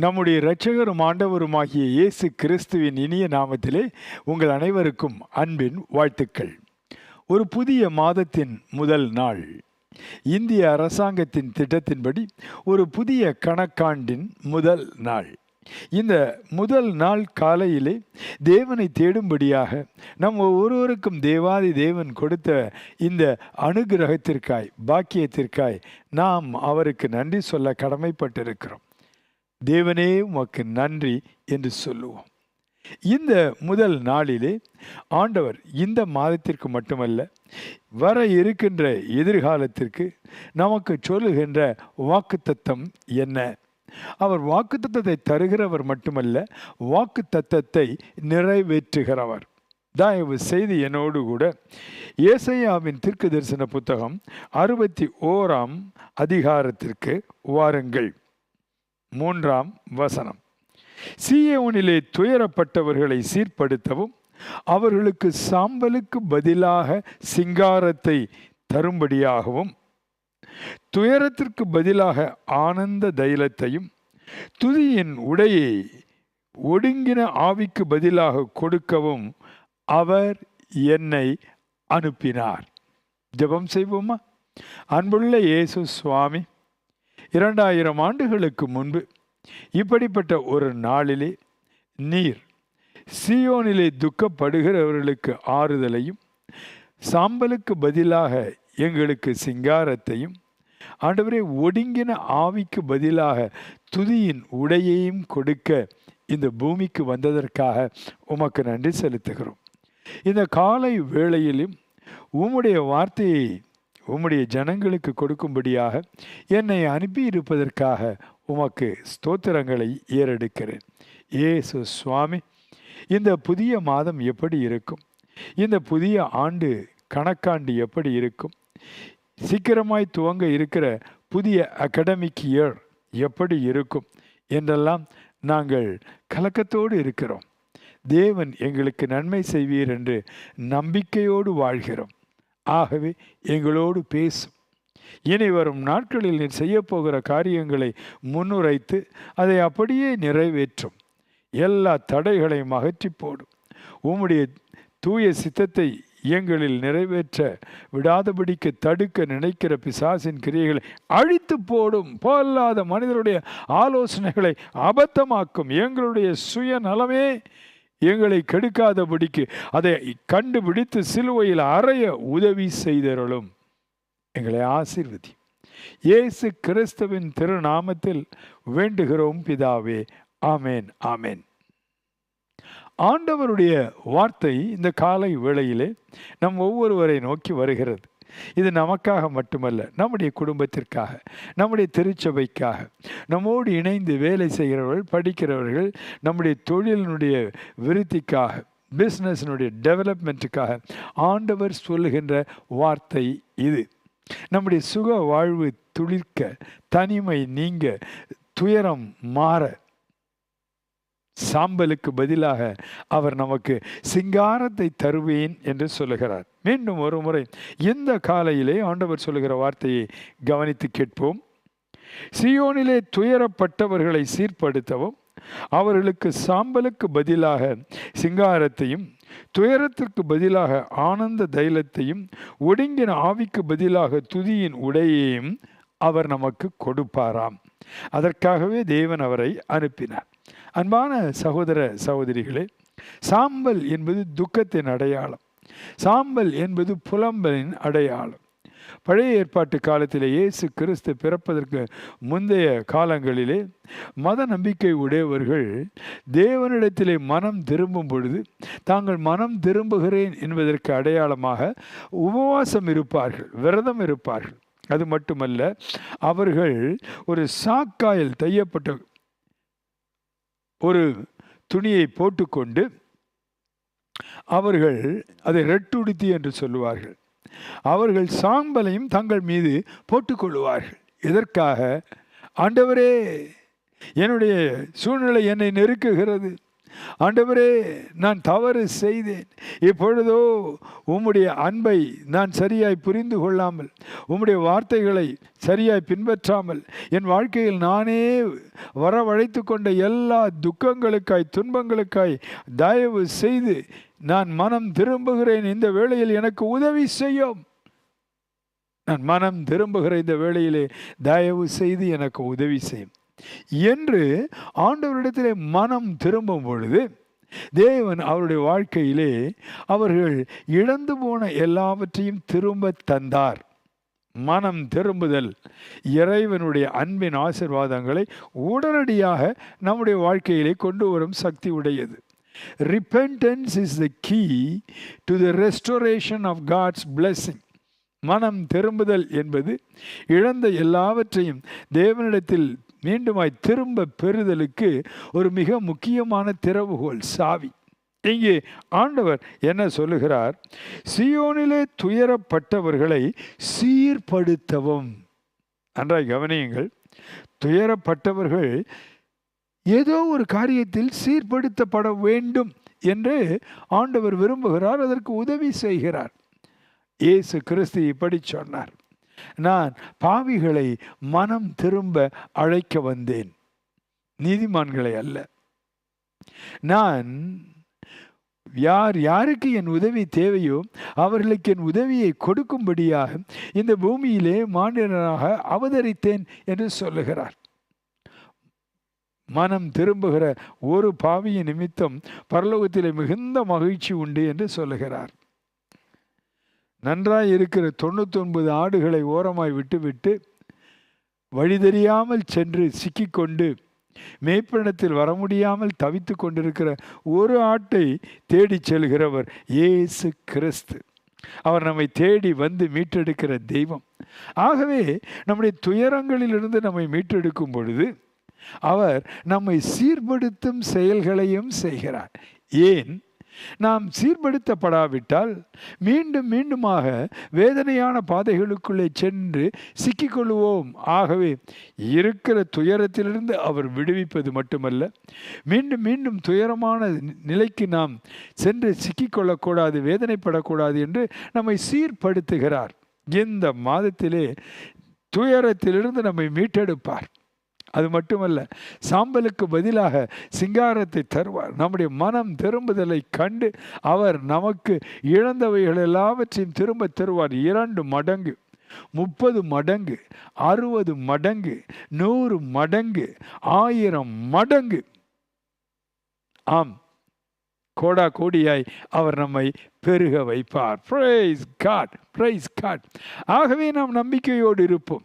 நம்முடைய இரட்சகரும் ஆண்டவருமாகிய இயேசு கிறிஸ்துவின் இனிய நாமத்திலே உங்கள் அனைவருக்கும் அன்பின் வாழ்த்துக்கள். ஒரு புதிய மாதத்தின் முதல் நாள். இந்திய அரசாங்கத்தின் திட்டத்தின்படி ஒரு புதிய கணக்காண்டின் முதல் நாள். இந்த முதல் நாள் காலையிலே தேவனை தேடும்படியாக நம் ஒவ்வொருவருக்கும் தேவாதி தேவன் கொடுத்த இந்த அனுகிரகத்திற்காய், பாக்கியத்திற்காய் நாம் அவருக்கு நன்றி சொல்ல கடமைப்பட்டிருக்கிறோம். தேவனே உமக்கு நன்றி என்று சொல்லுவோம். இந்த முதல் நாளிலே ஆண்டவர் இந்த மாதத்திற்கு மட்டுமல்ல, வர இருக்கின்ற எதிர்காலத்திற்கு நமக்கு சொல்லுகின்ற வாக்குத்தத்தம் என்ன? அவர் வாக்குத்தத்தத்தை தருகிறவர் மட்டுமல்ல, வாக்குத்தத்தத்தை நிறைவேற்றுகிறவர். தயவு செய்து என்னோடு கூட ஏசாயாவின் தீர்க்க தரிசன புத்தகம் 61ஆம் அதிகாரத்திற்கு வாருங்கள். 3ஆம் வசனம். சீயோனிலே துயரப்பட்டவர்களை சீர்படுத்தவும், அவர்களுக்கு சாம்பலுக்கு பதிலாக சிங்காரத்தை தரும்படியாகவும், துயரத்திற்கு பதிலாக ஆனந்த தைலத்தையும், துதியின் உடையை ஒடுங்கின ஆவிக்கு பதிலாக கொடுக்கவும் அவர் என்னை அனுப்பினார். ஜெபம் செய்வோமா? அன்புள்ள இயேசு சுவாமி, 2000 ஆண்டுகளுக்கு முன்பு இப்படிப்பட்ட ஒரு நாளிலே நீர் சீயோனிலே துக்கப்படுகிறவர்களுக்கு ஆறுதலையும், சாம்பலுக்கு பதிலாக எங்களுக்கு சிங்காரத்தையும், ஆண்டவரே ஒடுங்கின ஆவிக்கு பதிலாக துதியின் உடையையும் கொடுக்க இந்த பூமிக்கு வந்ததற்காக உமக்கு நன்றி செலுத்துகிறோம். இந்த காலை வேளையிலும் உம்முடைய வார்த்தையை உம்முடைய ஜனங்களுக்கு கொடுக்கும்படியாக என்னை அனுப்பி இருப்பதற்காக உமக்கு ஸ்தோத்திரங்களை ஏறெடுக்கிறேன். இயேசு சுவாமி, இந்த புதிய மாதம் எப்படி இருக்கும்? இந்த புதிய ஆண்டு கணக்காண்டு எப்படி இருக்கும்? சீக்கிரமாய் துவங்க இருக்கிற புதிய அகடமிக் இயர் எப்படி இருக்கும் என்றெல்லாம் நாங்கள் கலக்கத்தோடு இருக்கிறோம். தேவன் எங்களுக்கு நன்மை செய்வீர் என்று நம்பிக்கையோடு வாழ்கிறோம். ஆகவே எங்களோடு பேசும். இனி வரும் நாட்களில் நீர் செய்ய போகிற காரியங்களை முன்னுரைத்து அதை அப்படியே நிறைவேற்றும். எல்லா தடைகளையும் அகற்றி போடும். உம்முடைய தூய சித்தத்தை எங்களில் நிறைவேற்ற விடாதபடிக்கு தடுக்க நினைக்கிற பிசாசின் கிரியைகளை அழித்து போடும். போல்லாத மனிதருடைய ஆலோசனைகளை அபத்தமாக்கும். எங்களுடைய சுயநலமே எங்களை கெடுக்காதபடிக்கு அதை கண்டுபிடித்து சிலுவையில் அறைய உதவி செய்தருளும். எங்களை ஆசீர்வதி. இயேசு கிறிஸ்துவின் திருநாமத்தில் வேண்டுகிறோம் பிதாவே. ஆமேன், ஆமேன். ஆண்டவருடைய வார்த்தை இந்த காலை வேளையிலே நம் ஒவ்வொருவரை நோக்கி வருகிறது. இது நமக்காக மட்டுமல்ல, நம்முடைய குடும்பத்திற்காக, நம்முடைய திருச்சபைக்காக, நம்மோடு இணைந்து வேலை செய்கிறவர்கள், படிக்கிறவர்கள், நம்முடைய தொழிலினுடைய விருத்திக்காக, பிஸ்னஸினுடைய டெவலப்மெண்ட்டுக்காக ஆண்டவர் சொல்லுகின்ற வார்த்தை இது. நம்முடைய சுக வாழ்வு துளிர்க்க, தனிமை நீங்க, துயரம் மாற, சாம்பலுக்கு பதிலாக அவர் நமக்கு சிங்காரத்தை தருவேன் என்று சொல்லுகிறார். மீண்டும் ஒரு முறை இந்த காலையிலே ஆண்டவர் சொல்லுகிற வார்த்தையை கவனித்து கேட்போம். சீயோனிலே துயரப்பட்டவர்களை சீர்படுத்தவும், அவர்களுக்கு சாம்பலுக்கு பதிலாக சிங்காரத்தையும், துயரத்திற்கு பதிலாக ஆனந்த தைலத்தையும், ஒடுங்கின ஆவிக்கு பதிலாக துதியின் உடையையும் அவர் நமக்கு கொடுப்பாராம். அதற்காகவே தேவன் அவரை அனுப்பினார். அன்பான சகோதர சகோதரிகளே, சாம்பல் என்பது துக்கத்தின் அடையாளம். சாம்பல் என்பது புலம்பலின் அடையாளம். பழைய ஏற்பாட்டு காலத்திலே இயேசு கிறிஸ்து பிறப்பதற்கு முந்தைய காலங்களிலே மத நம்பிக்கை உடையவர்கள் தேவனிடத்திலே மனம் திரும்பும் பொழுது தாங்கள் மனம் திரும்புகிறேன் என்பதற்கு அடையாளமாக உபவாசம் இருப்பார்கள், விரதம் இருப்பார்கள். அது மட்டுமல்ல, அவர்கள் ஒரு சாக்காயில் தையப்பட்ட ஒரு துணியை போட்டுக்கொண்டு அவர்கள் அதை ரெட்டுடுத்தி என்று சொல்லுவார்கள். அவர்கள் சாம்பலையும் தங்கள் மீது போட்டுக்கொள்ளுவார்கள். எதற்காக? ஆண்டவரே, என்னுடைய சூழ்நிலை என்னை நெருக்குகிறது, ஆண்டவரே, நான் தவறு செய்தேன். இப்பொழுதோ உம்முடைய அன்பை நான் சரியாய் புரிந்து கொள்ளாமல், உம்முடைய வார்த்தைகளை சரியாய் பின்பற்றாமல், என் வாழ்க்கையில் நானே வரவழைத்து கொண்ட எல்லா துக்கங்களுக்காய், துன்பங்களுக்காய் தயவு செய்து நான் மனம் திரும்புகிறேன். இந்த வேளையில் எனக்கு உதவி செய்யும். நான் மனம் திரும்புகிற இந்த வேளையிலே தயவு செய்து எனக்கு உதவி செய்யும் என்று ஆண்டவரிடத்திலே மனம் திரும்பும் பொழுது தேவன் அவருடைய வாழ்க்கையிலே அவர்கள் இழந்து போன எல்லாவற்றையும் திரும்ப தந்தார். மனம் திரும்புதல் இறைவனுடைய அன்பின் ஆசீர்வாதங்களை உடனடியாக நம்முடைய வாழ்க்கையிலே கொண்டு வரும் சக்தி உடையது. Repentance is the key to the restoration of God's blessing. மனம் திரும்புதல் என்பது இழந்த எல்லாவற்றையும் தேவனிடத்தில் மீண்டுமாய் திரும்ப பெறுதலுக்கு ஒரு மிக முக்கியமான திறவுகோல், சாவி. இங்கே ஆண்டவர் என்ன சொல்லுகிறார்? சீயோனிலே துயரப்பட்டவர்களை சீர்படுத்தவும். நன்றாய் கவனியுங்கள். துயரப்பட்டவர்கள் ஏதோ ஒரு காரியத்தில் சீர்படுத்தப்பட வேண்டும் என்று ஆண்டவர் விரும்புகிறார். அதற்கு உதவி செய்கிறார். இயேசு கிறிஸ்து இப்படி சொன்னார், நான் பாவிகளை மனம் திரும்ப அழைக்க வந்தேன், நீதிமான்களை அல்ல. நான் யாருக்கு என் உதவி தேவையோ அவர்களுக்கு என் உதவியை கொடுக்கும்படியாக இந்த பூமியிலே மானிடனாக அவதரித்தேன் என்று சொல்லுகிறார். மனம் திரும்புகிற ஒரு பாவியின் நிமித்தம் பரலோகத்திலே மிகுந்த மகிழ்ச்சி உண்டு என்று சொல்லுகிறார். நன்றாய் இருக்கிற 99 ஆடுகளை ஓரமாய் விட்டுவிட்டு வழி தெரியாமல் சென்று சிக்கிக்கொண்டு மேய்ப்பனிடத்தில் வர முடியாமல் தவித்து கொண்டிருக்கிற ஒரு ஆட்டை தேடி செல்கிறவர் இயேசு கிறிஸ்து. அவர் நம்மை தேடி வந்து மீட்டெடுக்கிற தெய்வம். ஆகவே நம்முடைய துயரங்களிலிருந்து நம்மை மீட்டெடுக்கும் பொழுது அவர் நம்மை சீர்படுத்தும் செயல்களையும் செய்கிறார். ஏன்? நாம் சீர்படுத்தப்படாவிட்டால் மீண்டும் மீண்டுமாக வேதனையான பாதைகளுக்குள்ளே சென்று சிக்கிக்கொள்வோம். ஆகவே இருக்கிற துயரத்திலிருந்து அவர் விடுவிப்பது மட்டுமல்ல, மீண்டும் மீண்டும் துயரமான நிலைக்கு நாம் சென்று சிக்கிக்கொள்ளக்கூடாது, வேதனைப்படக்கூடாது என்று நம்மை சீர்படுத்துகிறார். இந்த மாதத்திலே துயரத்திலிருந்து நம்மை மீட்டெடுப்பார். அது மட்டுமல்ல, சாம்பலுக்கு பதிலாக சிங்காரத்தை தருவார். நம்முடைய மனம் திரும்புதலை கண்டு அவர் நமக்கு இழந்தவைகள் எல்லாவற்றையும் திரும்ப தருவார். 2 மடங்கு, 30 மடங்கு, 60 மடங்கு, 100 மடங்கு, 1000 மடங்கு. ஆம், கோடா கோடியாய் அவர் நம்மை பெருக வைப்பார். Praise God, praise God. ஆகவே நாம் நம்பிக்கையோடு இருப்போம்.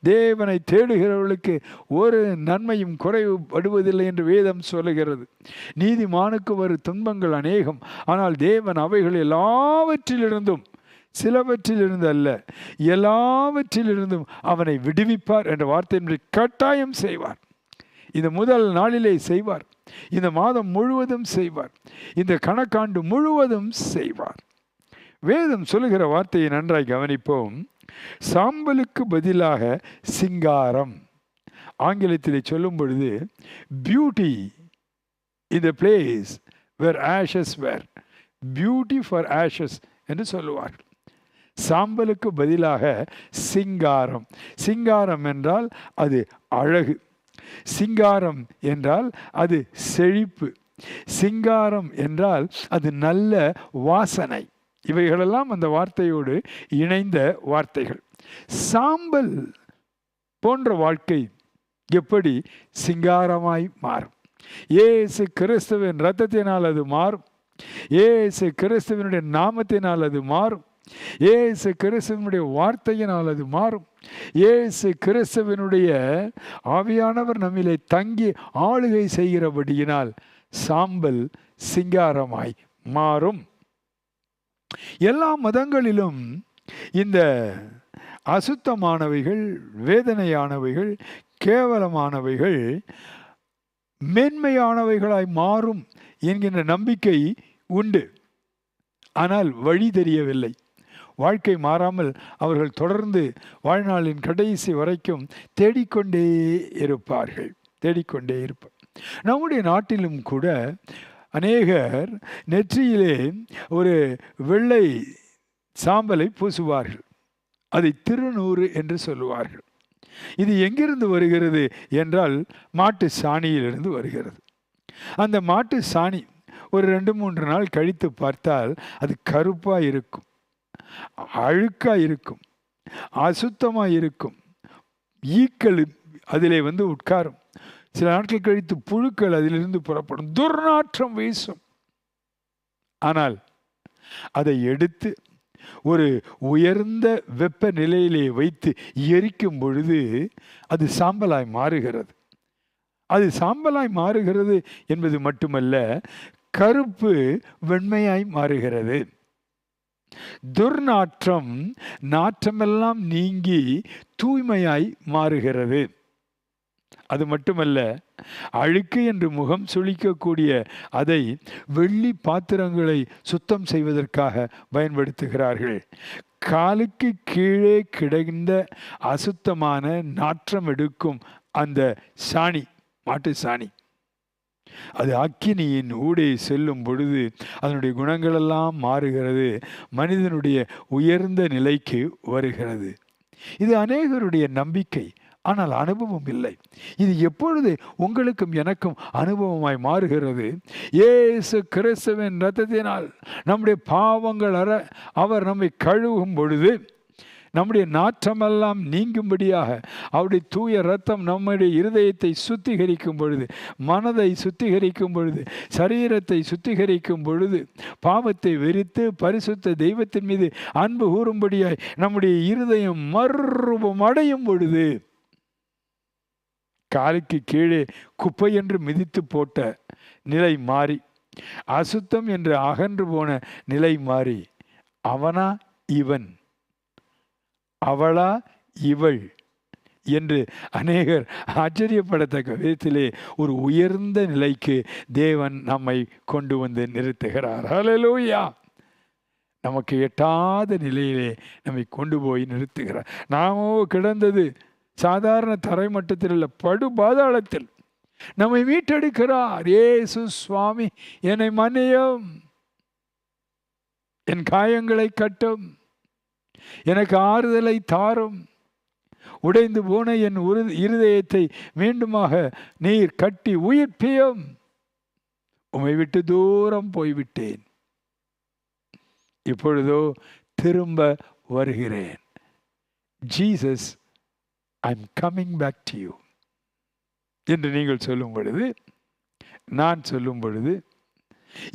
தேவனை தேடுகிறவர்களுக்கு ஒரு நன்மையும் குறைவுபடுவதில்லை என்று வேதம் சொல்லுகிறது. நீதிமானுக்கு வரும் துன்பங்கள் அநேகம், ஆனால் தேவன் அவைகள் எல்லாவற்றிலிருந்தும், சிலவற்றிலிருந்து அல்ல, எல்லாவற்றிலிருந்தும் அவனை விடுவிப்பார் என்ற வார்த்தை கட்டாயம் செய்வார். இந்த முதல் நாளிலே செய்வார், இந்த மாதம் முழுவதும் செய்வார், இந்த கணக்காண்டு முழுவதும் செய்வார். வேதம் சொல்லுகிற வார்த்தையை நன்றாய் கவனிப்போம். சாம்பலுக்கு பதிலாக சிங்காரம். ஆங்கிலத்திலே சொல்லும் பொழுது beauty in the place where ashes were, beauty for ashes என்று சொல்லுவார். சாம்பலுக்கு பதிலாக சிங்காரம். சிங்காரம் என்றால் அது அழகு, சிங்காரம் என்றால் அது செழிப்பு, சிங்காரம் என்றால் அது நல்ல வாசனை. இவைகளெல்லாம் அந்த வார்த்தையோடு இணைந்த வார்த்தைகள். சாம்பல் போன்ற வாழ்க்கை எப்படி சிங்காரமாய் மாறும்? இயேசு கிறிஸ்துவின் இரத்தத்தினால் அது மாறும். இயேசு கிறிஸ்துவினுடைய நாமத்தினால் அது மாறும். இயேசு கிறிஸ்துவினுடைய வார்த்தையினால் அது மாறும். இயேசு கிறிஸ்துவினுடைய ஆவியானவர் நம்மிலே தங்கி ஆளுகை செய்கிறபடியினால் சாம்பல் சிங்காரமாய் மாறும். எல்லா மதங்களிலும் இந்த அசுத்தமானவைகள், வேதனையானவைகள், கேவலமானவைகள் மேன்மையானவைகளாய் மாறும் என்கின்ற நம்பிக்கை உண்டு. ஆனால் வழி தெரியவில்லை. வாழ்க்கை மாறாமல் அவர்கள் தொடர்ந்து வாழ்நாளின் கடைசி வரைக்கும் தேடிக்கொண்டே இருப்பார்கள். நம்முடைய நாட்டிலும் கூட அநேகர் நெற்றியிலே ஒரு வெள்ளை சாம்பலை பூசுவார்கள். அதை திருநூறு என்று சொல்லுவார்கள். இது எங்கிருந்து வருகிறது என்றால் மாட்டு சாணியிலிருந்து வருகிறது. அந்த மாட்டு சாணி ஒரு 2-3 நாள் கழித்து பார்த்தால் அது கருப்பாக இருக்கும், அழுக்காக இருக்கும், அசுத்தமாக இருக்கும். ஈக்கள் அதிலே உட்காரும். சில நாட்கள் கழித்து புழுக்கள் அதிலிருந்து புறப்படும், துர்நாற்றம் வீசும். ஆனால் அதை எடுத்து ஒரு உயர்ந்த வெப்ப நிலையிலே வைத்து எரிக்கும் பொழுது அது சாம்பலாய் மாறுகிறது. அது சாம்பலாய் மாறுகிறது என்பது மட்டுமல்ல, கருப்பு வெண்மையாய் மாறுகிறது. துர்நாற்றம் நாற்றமெல்லாம் நீங்கி தூய்மையாய் மாறுகிறது. அது மட்டுமல்ல, அழுக்கு என்று முகம் சுளிக்கக்கூடிய அதை வெள்ளி பாத்திரங்களை சுத்தம் செய்வதற்காக பயன்படுத்துகிறார்கள். காலுக்கு கீழே கிடந்த அசுத்தமான நாற்றம் எடுக்கும் அந்த சாணி, மாட்டு சாணி, அது அக்கினியின் ஊடே செல்லும் பொழுது அதனுடைய குணங்களெல்லாம் மாறுகிறது, மனிதனுடைய உயர்ந்த நிலைக்கு வருகிறது. இது அநேகருடைய நம்பிக்கை, ஆனால் அனுபவம் இல்லை. இது எப்பொழுது உங்களுக்கும் எனக்கும் அனுபவமாய் மாறுகிறது? இயேசு கிறிஸ்துவின் இரத்தத்தினால் நம்முடைய பாவங்கள் அவர் நம்மை கழுவும் பொழுது, நம்முடைய நாற்றமெல்லாம் நீங்கும்படியாக அவருடைய தூய இரத்தம் நம்முடைய இருதயத்தை சுத்திகரிக்கும் பொழுது, மனதை சுத்திகரிக்கும் பொழுது, சரீரத்தை சுத்திகரிக்கும் பொழுது, பாவத்தை வெறுத்து பரிசுத்த தெய்வத்தின் மீது அன்பு கூறும்படியாய் நம்முடைய இருதயம் மறுரூபம் அடையும் பொழுது, காலுக்கு கீழே குப்பை என்று மிதித்து போட்ட நிலை மாறி, அசுத்தம் என்று அகன்று போன நிலை மாறி, அவனா இவன், அவளா இவள் என்று அநேகர் ஆச்சரியப்படத்தக்க விதத்திலே ஒரு உயர்ந்த நிலைக்கு தேவன் நம்மை கொண்டு வந்து நிறுத்துகிறார். ஹல்லேலூயா! நமக்கு எட்டாத நிலையிலே நம்மை கொண்டு போய் நிறுத்துகிறார். நாமோ கிடந்தது சாதாரண தரை மட்டத்தில் உள்ள படு பாதாளத்தில். நம்மை மீட்டெடுக்கிறார். இயேசு சுவாமி, என்னை மன்னியும், என் காயங்களை கட்டும், எனக்கு ஆறுதலை தாரும், உடைந்து போன என் இருதயத்தை மீண்டுமாக நீர் கட்டி உயிர்ப்பியும், உம்மை விட்டு தூரம் போய்விட்டேன், இப்பொழுதோ திரும்ப வருகிறேன். Jesus, I'm coming back to you என்று நீங்கள் சொல்லும் பொழுது, நான் சொல்லும் பொழுது,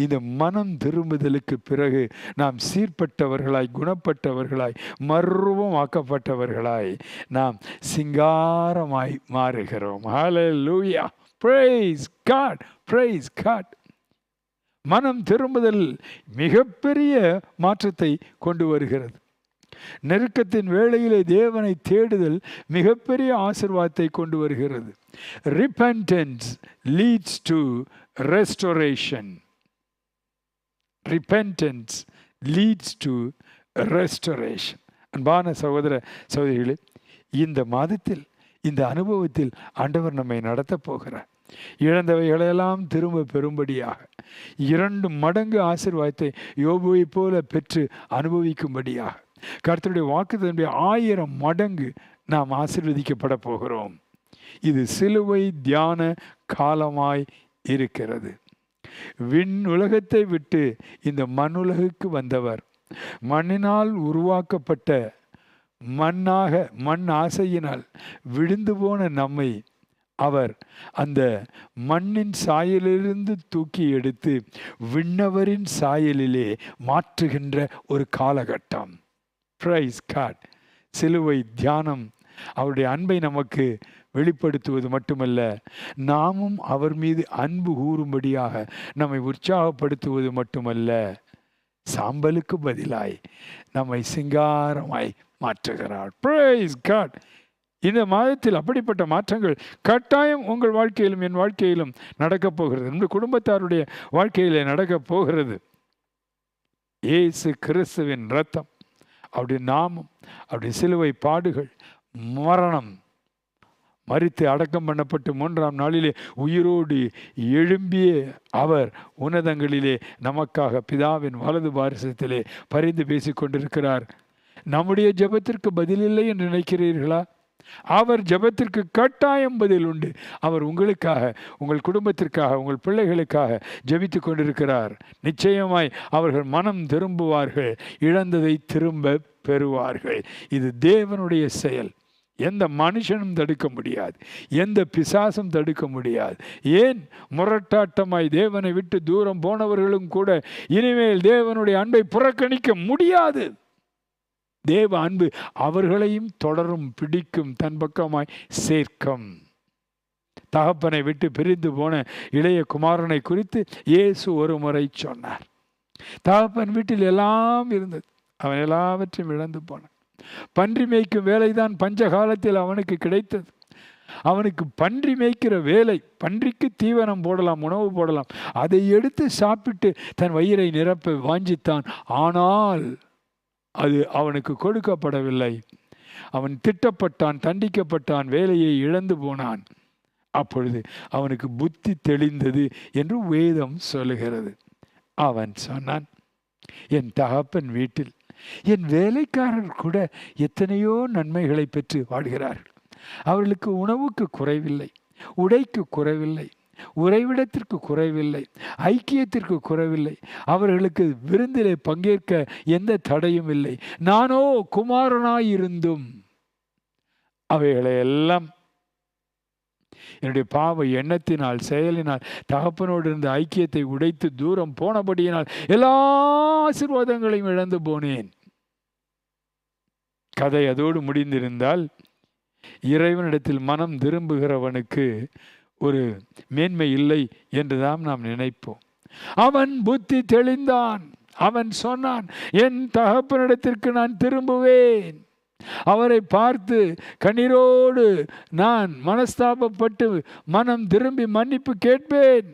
இந்த மனம் திரும்புதலுக்கு பிறகு நாம் சீர்பட்டவர்களாய், குணப்பட்டவர்களாய், மறுரூபமாக்கப்பட்டவர்களாய் நாம் சிங்காரமாய் மாறுகிறோம். ஹல்லேலூயா! praise God, praise God. மனம் திரும்புதல் மிகப்பெரிய மாற்றத்தை கொண்டு வருகிறது. நெருக்கத்தின் வேளையிலே தேவனை தேடுதல் மிகப்பெரிய ஆசீர்வாதத்தை கொண்டு வருகிறது. Repentance leads to restoration. Repentance leads to restoration. அன்பான சகோதர சகோதரிகளே, இந்த மாதத்தில், இந்த அனுபவத்தில் ஆண்டவர் நம்மை நடத்தப் போகிறார். இழந்தவைகளெல்லாம் திரும்ப பெறும்படியாக, 2 மடங்கு ஆசீர்வாதத்தை யோபுவை போல பெற்று அனுபவிக்கும்படியாக, கர்த்தருடைய வாக்குத்தத்தனுடைய 1000 மடங்கு நாம் ஆசீர்வதிக்கப்பட போகிறோம். இது சிலுவை தியான காலமாய் இருக்கிறது. விண் உலகத்தை விட்டு இந்த மண்ணுலகுக்கு வந்தவர், மண்ணினால் உருவாக்கப்பட்ட மண்ணாக, மண் ஆசையினால் விழுந்து போன நம்மை அவர் அந்த மண்ணின் சாயலிலிருந்து தூக்கி எடுத்து விண்ணவரின் சாயலிலே மாற்றுகின்ற ஒரு காலகட்டம். Praise God! சிலுவை தியானம் அவருடைய அன்பை நமக்கு வெளிப்படுத்துவது மட்டுமல்ல, நாமும் அவர் மீது அன்பு கூறும்படியாக நம்மை உற்சாகப்படுத்துவது மட்டுமல்ல, சாம்பலுக்கு பதிலாய் நம்மை சிங்காரமாய் மாற்றுகிறார். Praise God! இந்த மாதத்தில் அப்படிப்பட்ட மாற்றங்கள் கட்டாயம் உங்கள் வாழ்க்கையிலும் என் வாழ்க்கையிலும் நடக்கப் போகிறது. இந்த குடும்பத்தாருடைய வாழ்க்கையிலே நடக்கப் போகிறது. இயேசு கிறிஸ்துவின் இரத்தம், அவருடைய நாமம், அவருடைய சிலுவை பாடுகள், மரணம், மரித்து அடக்கம் பண்ணப்பட்டு 3ஆம் நாளிலே உயிரோடு எழும்பிய அவர் உன்னதங்களிலே நமக்காக பிதாவின் வலது பாரிசத்திலே பரிந்து பேசிக் கொண்டிருக்கிறார். நம்முடைய ஜெபத்திற்கு பதில் இல்லை என்று நினைக்கிறீர்களா? அவர் ஜெபத்திற்கு கட்டாயம் பதில் உண்டு. அவர் உங்களுக்காக, உங்கள் குடும்பத்திற்காக, உங்கள் பிள்ளைகளுக்காக ஜெபித்து கொண்டிருக்கிறார். நிச்சயமாய் அவர்கள் மனம் திரும்புவார்கள், இழந்ததை திரும்ப பெறுவார்கள். இது தேவனுடைய செயல். எந்த மனுஷனும் தடுக்க முடியாது, எந்த பிசாசும் தடுக்க முடியாது. ஏன் முரட்டாட்டமாய் தேவனை விட்டு தூரம் போனவர்களும் கூட இனிமேல் தேவனுடைய அன்பை புறக்கணிக்க முடியாது. தேவ அன்பு அவர்களையும் தொடரும், பிடிக்கும், தன் பக்கமாய் சேர்க்கும். தகப்பனை விட்டு பிரிந்து போன இளைய குமாரனை குறித்து இயேசு ஒரு முறை சொன்னார். தகப்பன் வீட்டில் எல்லாம் இருந்தது, அவன் எல்லாவற்றையும் இழந்து போனான். பன்றி மேய்க்கும் வேலைதான் பஞ்ச காலத்தில் அவனுக்கு கிடைத்தது. அவனுக்கு பன்றி மேய்க்கிற வேலை, பன்றிக்கு தீவனம் போடலாம், உணவு போடலாம், அதை எடுத்து சாப்பிட்டு தன் வயிறை நிரப்ப வாஞ்சித்தான். ஆனால் அது அவனுக்கு கொடுக்கப்படவில்லை. அவன் திட்டப்பட்டான், தண்டிக்கப்பட்டான், வேலையை இழந்து போனான். அப்பொழுது அவனுக்கு புத்தி தெளிந்தது என்று வேதம் சொல்லுகிறது. அவன் சொன்னான், என் தகப்பன் வீட்டில் என் வேலைக்காரர் கூட எத்தனையோ நன்மைகளை பெற்று வாழ்கிறார்கள். அவர்களுக்கு உணவுக்கு குறைவில்லை, உடைக்கு குறைவில்லை, உறைவிடத்திற்கு குறைவில்லை, ஐக்கியத்திற்கு குறைவில்லை. அவர்களுக்கு விருந்திலே பங்கேற்க எந்த தடையும் இல்லை. நானோ குமாரனாயிருந்தும் அவைகளை எல்லாம் என்னுடைய பாவ எண்ணத்தினால், செயலினால், தகப்பனோடு இருந்த ஐக்கியத்தை உடைத்து தூரம் போனபடியினால் எல்லா ஆசீர்வாதங்களையும் இழந்து போனேன். கதை அதோடு முடிந்திருந்தால், இறைவனிடத்தில் மனம் திரும்புகிறவனுக்கு ஒரு மேன்மை இல்லை என்றுதான் நாம் நினைப்போம். அவன் புத்தி தெளிந்தான். அவன் சொன்னான், என் தகப்பனிடத்திற்கு நான் திரும்புவேன். அவரை பார்த்து கண்ணீரோடு நான் மனஸ்தாபப்பட்டு மனம் திரும்பி மன்னிப்பு கேட்பேன்.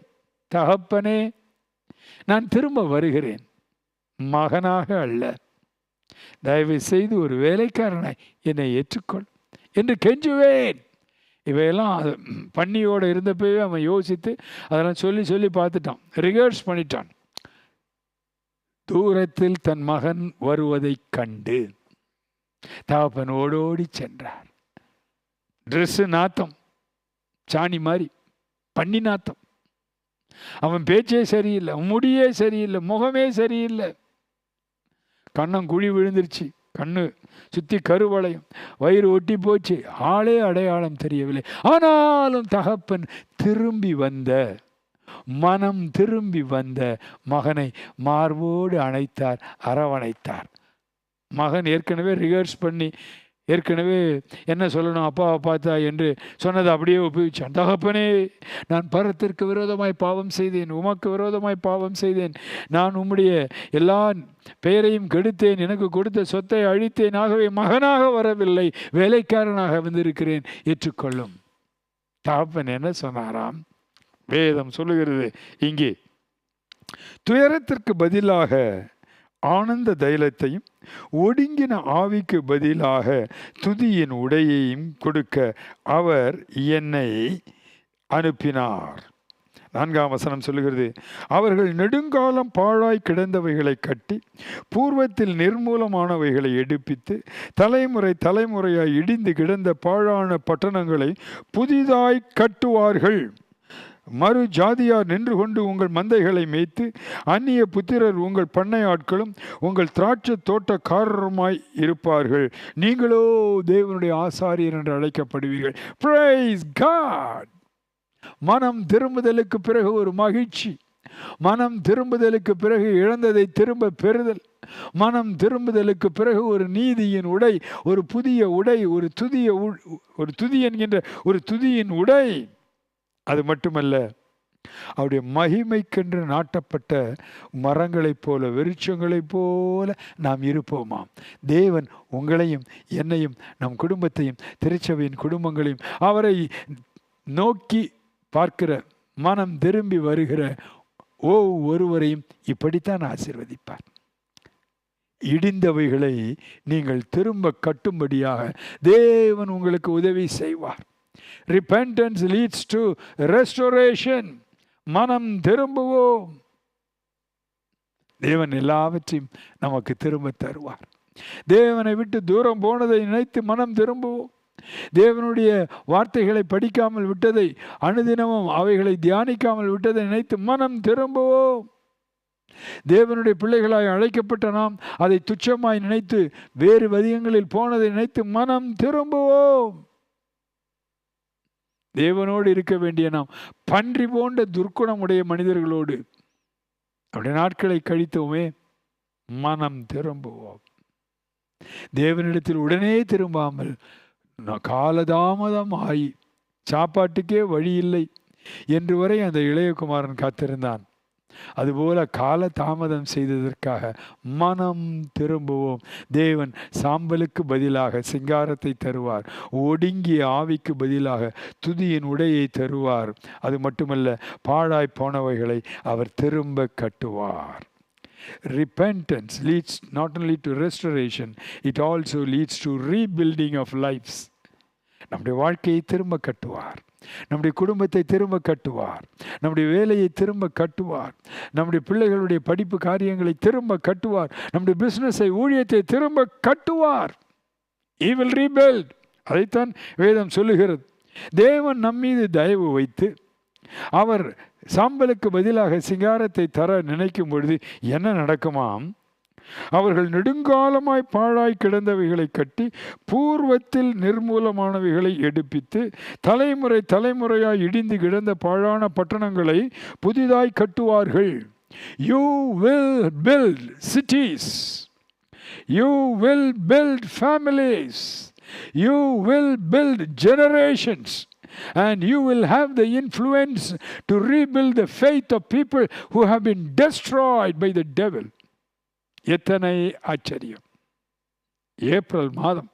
தகப்பனே, நான் திரும்ப வருகிறேன், மகனாக அல்ல. தயவு செய்து ஒரு வேலைக்காரனாய் என்னை ஏற்றுக்கொள் என்று கெஞ்சுவேன். இவையெல்லாம் பண்ணியோடு இருந்தப்பவே அவன் யோசித்து அதெல்லாம் சொல்லி சொல்லி பார்த்துட்டான், ரிகர்ஸ் பண்ணிட்டான். தூரத்தில் தன் மகன் வருவதை கண்டு தகப்பன் ஓடோடி சென்றார். ட்ரெஸ்ஸு நாத்தம், சாணி மாதிரி பண்ணி நாத்தம். அவன் பேச்சே சரியில்லை, முடியே சரியில்லை, முகமே சரியில்லை. கண்ணம் குழி விழுந்துருச்சு, கண்ணு சுற்றி கருவளையும், வயிறு ஒட்டி போச்சு, ஆளே அடையாளம் தெரியவில்லை. ஆனாலும் தகப்பன் திரும்பி வந்த, மனம் திரும்பி வந்த மகனை மார்போடு அணைத்தார், அரவணைத்தார். மகன் ஏற்கனவே ரிகர்ஸ் பண்ணி ஏற்கனவே என்ன சொல்லணும், அப்பாவை பார்த்தா என்று சொன்னதை அப்படியே ஒப்புவிச்சான். தகப்பனே, நான் பரத்திற்கு விரோதமாய் பாவம் செய்தேன், உமக்கு விரோதமாய் பாவம் செய்தேன். நான் உம்முடைய எல்லா பெயரையும் கெடுத்தேன், எனக்கு கொடுத்த சொத்தை அழித்தேன். ஆகவே மகனாக வரவில்லை, வேலைக்காரனாக வந்திருக்கிறேன், ஏற்றுக்கொள்ளும். தகப்பன் என்ன சொன்னாராம்? வேதம் சொல்லுகிறது இங்கே, துயரத்திற்கு பதிலாக ஆனந்த தைலத்தையும் ஒடுங்கின ஆவிக்கு பதிலாக துதியின் உடையையும் கொடுக்க அவர் என்னை அனுப்பினார். 4ஆம் வசனம் சொல்லுகிறது, அவர்கள் நெடுங்காலம் பாழாய் கிடந்தவைகளை கட்டி பூர்வத்தில் நிர்மூலமானவைகளை எடுப்பித்து தலைமுறை தலைமுறையாய் இடிந்து கிடந்த பாழான பட்டணங்களை புதிதாய் கட்டுவார்கள். மறு ஜாதியார் நின்று கொண்டு உங்கள் மந்தைகளை மேய்த்து அந்நிய புத்திரர் உங்கள் பண்ணை ஆட்களும் உங்கள் திராட்சை தோட்டக்காரருமாய் இருப்பார்கள். நீங்களோ தேவனுடைய ஆசாரியர் என்று அழைக்கப்படுவீர்கள். Price God. மனம் திரும்புதலுக்கு பிறகு ஒரு மகிழ்ச்சி, மனம் திரும்புதலுக்கு பிறகு இழந்ததை திரும்ப பெறுதல், மனம் திரும்புதலுக்கு பிறகு ஒரு நீதியின் உடை, ஒரு புதிய உடை, ஒரு துதி என்கின்ற ஒரு துதியின் உடை. அது மட்டுமல்ல, அவருடைய மகிமைக்கென்று நாட்டப்பட்ட மரங்களைப் போல, விருட்சங்களைப் போல நாம் இருப்போமாம். தேவன் உங்களையும் என்னையும் நம் குடும்பத்தையும் திருச்சபையின் குடும்பங்களையும் அவரை நோக்கி பார்க்கிற, மனம் திரும்பி வருகிற ஒவ்வொருவரையும் இப்படித்தான் ஆசீர்வதிப்பார். இடிந்தவைகளை நீங்கள் திரும்ப கட்டும்படியாக தேவன் உங்களுக்கு உதவி செய்வார். Repentance leads to restoration. மனம் திரும்புவோம். தேவன் எல்லாவற்றையும் நமக்கு திரும்ப தருவார். தேவனை விட்டு தூரம் போனதை நினைத்து மனம் திரும்புவோம். தேவனுடைய வார்த்தைகளை படிக்காமல் விட்டதை, அனுதினமும் அவைகளை தியானிக்காமல் விட்டதை நினைத்து மனம் திரும்புவோம். தேவனுடைய பிள்ளைகளாய் அழைக்கப்பட்ட நாம் அதை துச்சமாய் நினைத்து வேறு வதியங்களில் போனதை நினைத்து மனம் திரும்புவோம். தேவனோடு இருக்க வேண்டிய நாம் பன்றி போன்ற துர்க்குணமுடைய மனிதர்களோடு அவருடைய நாட்களை கழித்தோமே, மனம் திரும்புவோம். தேவனிடத்தில் உடனே திரும்பாமல் காலதாமதம் ஆகி சாப்பாட்டுக்கே வழி இல்லை என்று வரை அந்த இளையகுமாரன் காத்திருந்தான். அதுபோல கால தாமதம் செய்ததற்காக மனம் திரும்புவோம். தேவன் சாம்பலுக்கு பதிலாக சிங்காரத்தை தருவார். ஒடுங்கிய ஆவிக்கு பதிலாக துதியின் உடையை தருவார். அது மட்டுமல்ல, பாழாய் போனவைகளை அவர் திரும்ப கட்டுவார். Repentance leads not only to restoration, it also leads to rebuilding of lives. நம்முடைய வாழ்க்கையை திரும்ப கட்டுவார். நம்முடைய குடும்பத்தை திரும்ப கட்டுவார். நம்முடைய வேலையை திரும்ப கட்டுவார். நம்முடைய பிள்ளைகளுடைய படிப்பு காரியங்களை திரும்ப கட்டுவார். நம்முடைய பிசினஸை, ஊழியத்தை திரும்ப கட்டுவார். He will rebuild. அதைத்தான் வேதம் சொல்லுகிறது. தேவன் நம்மீது தயவு வைத்து அவர் சாம்பலுக்கு பதிலாக சிங்காரத்தை தர நினைக்கும் பொழுது என்ன நடக்குமாம்? அவர்கள் நெடுங்காலமாய் பாழாய் கிடந்தவைகளை கட்டி பூர்வத்தில் நிர்மூலமானவைகளை எடுப்பித்து தலைமுறை தலைமுறையாய் இடிந்து கிடந்த பாழான பட்டணங்களை புதிதாய் கட்டுவார்கள். You will build cities. You will build families. You will build generations. And you will have the influence to rebuild the faith of people who have been destroyed by the devil. எத்தனை ஆச்சரியம்! April மாதம்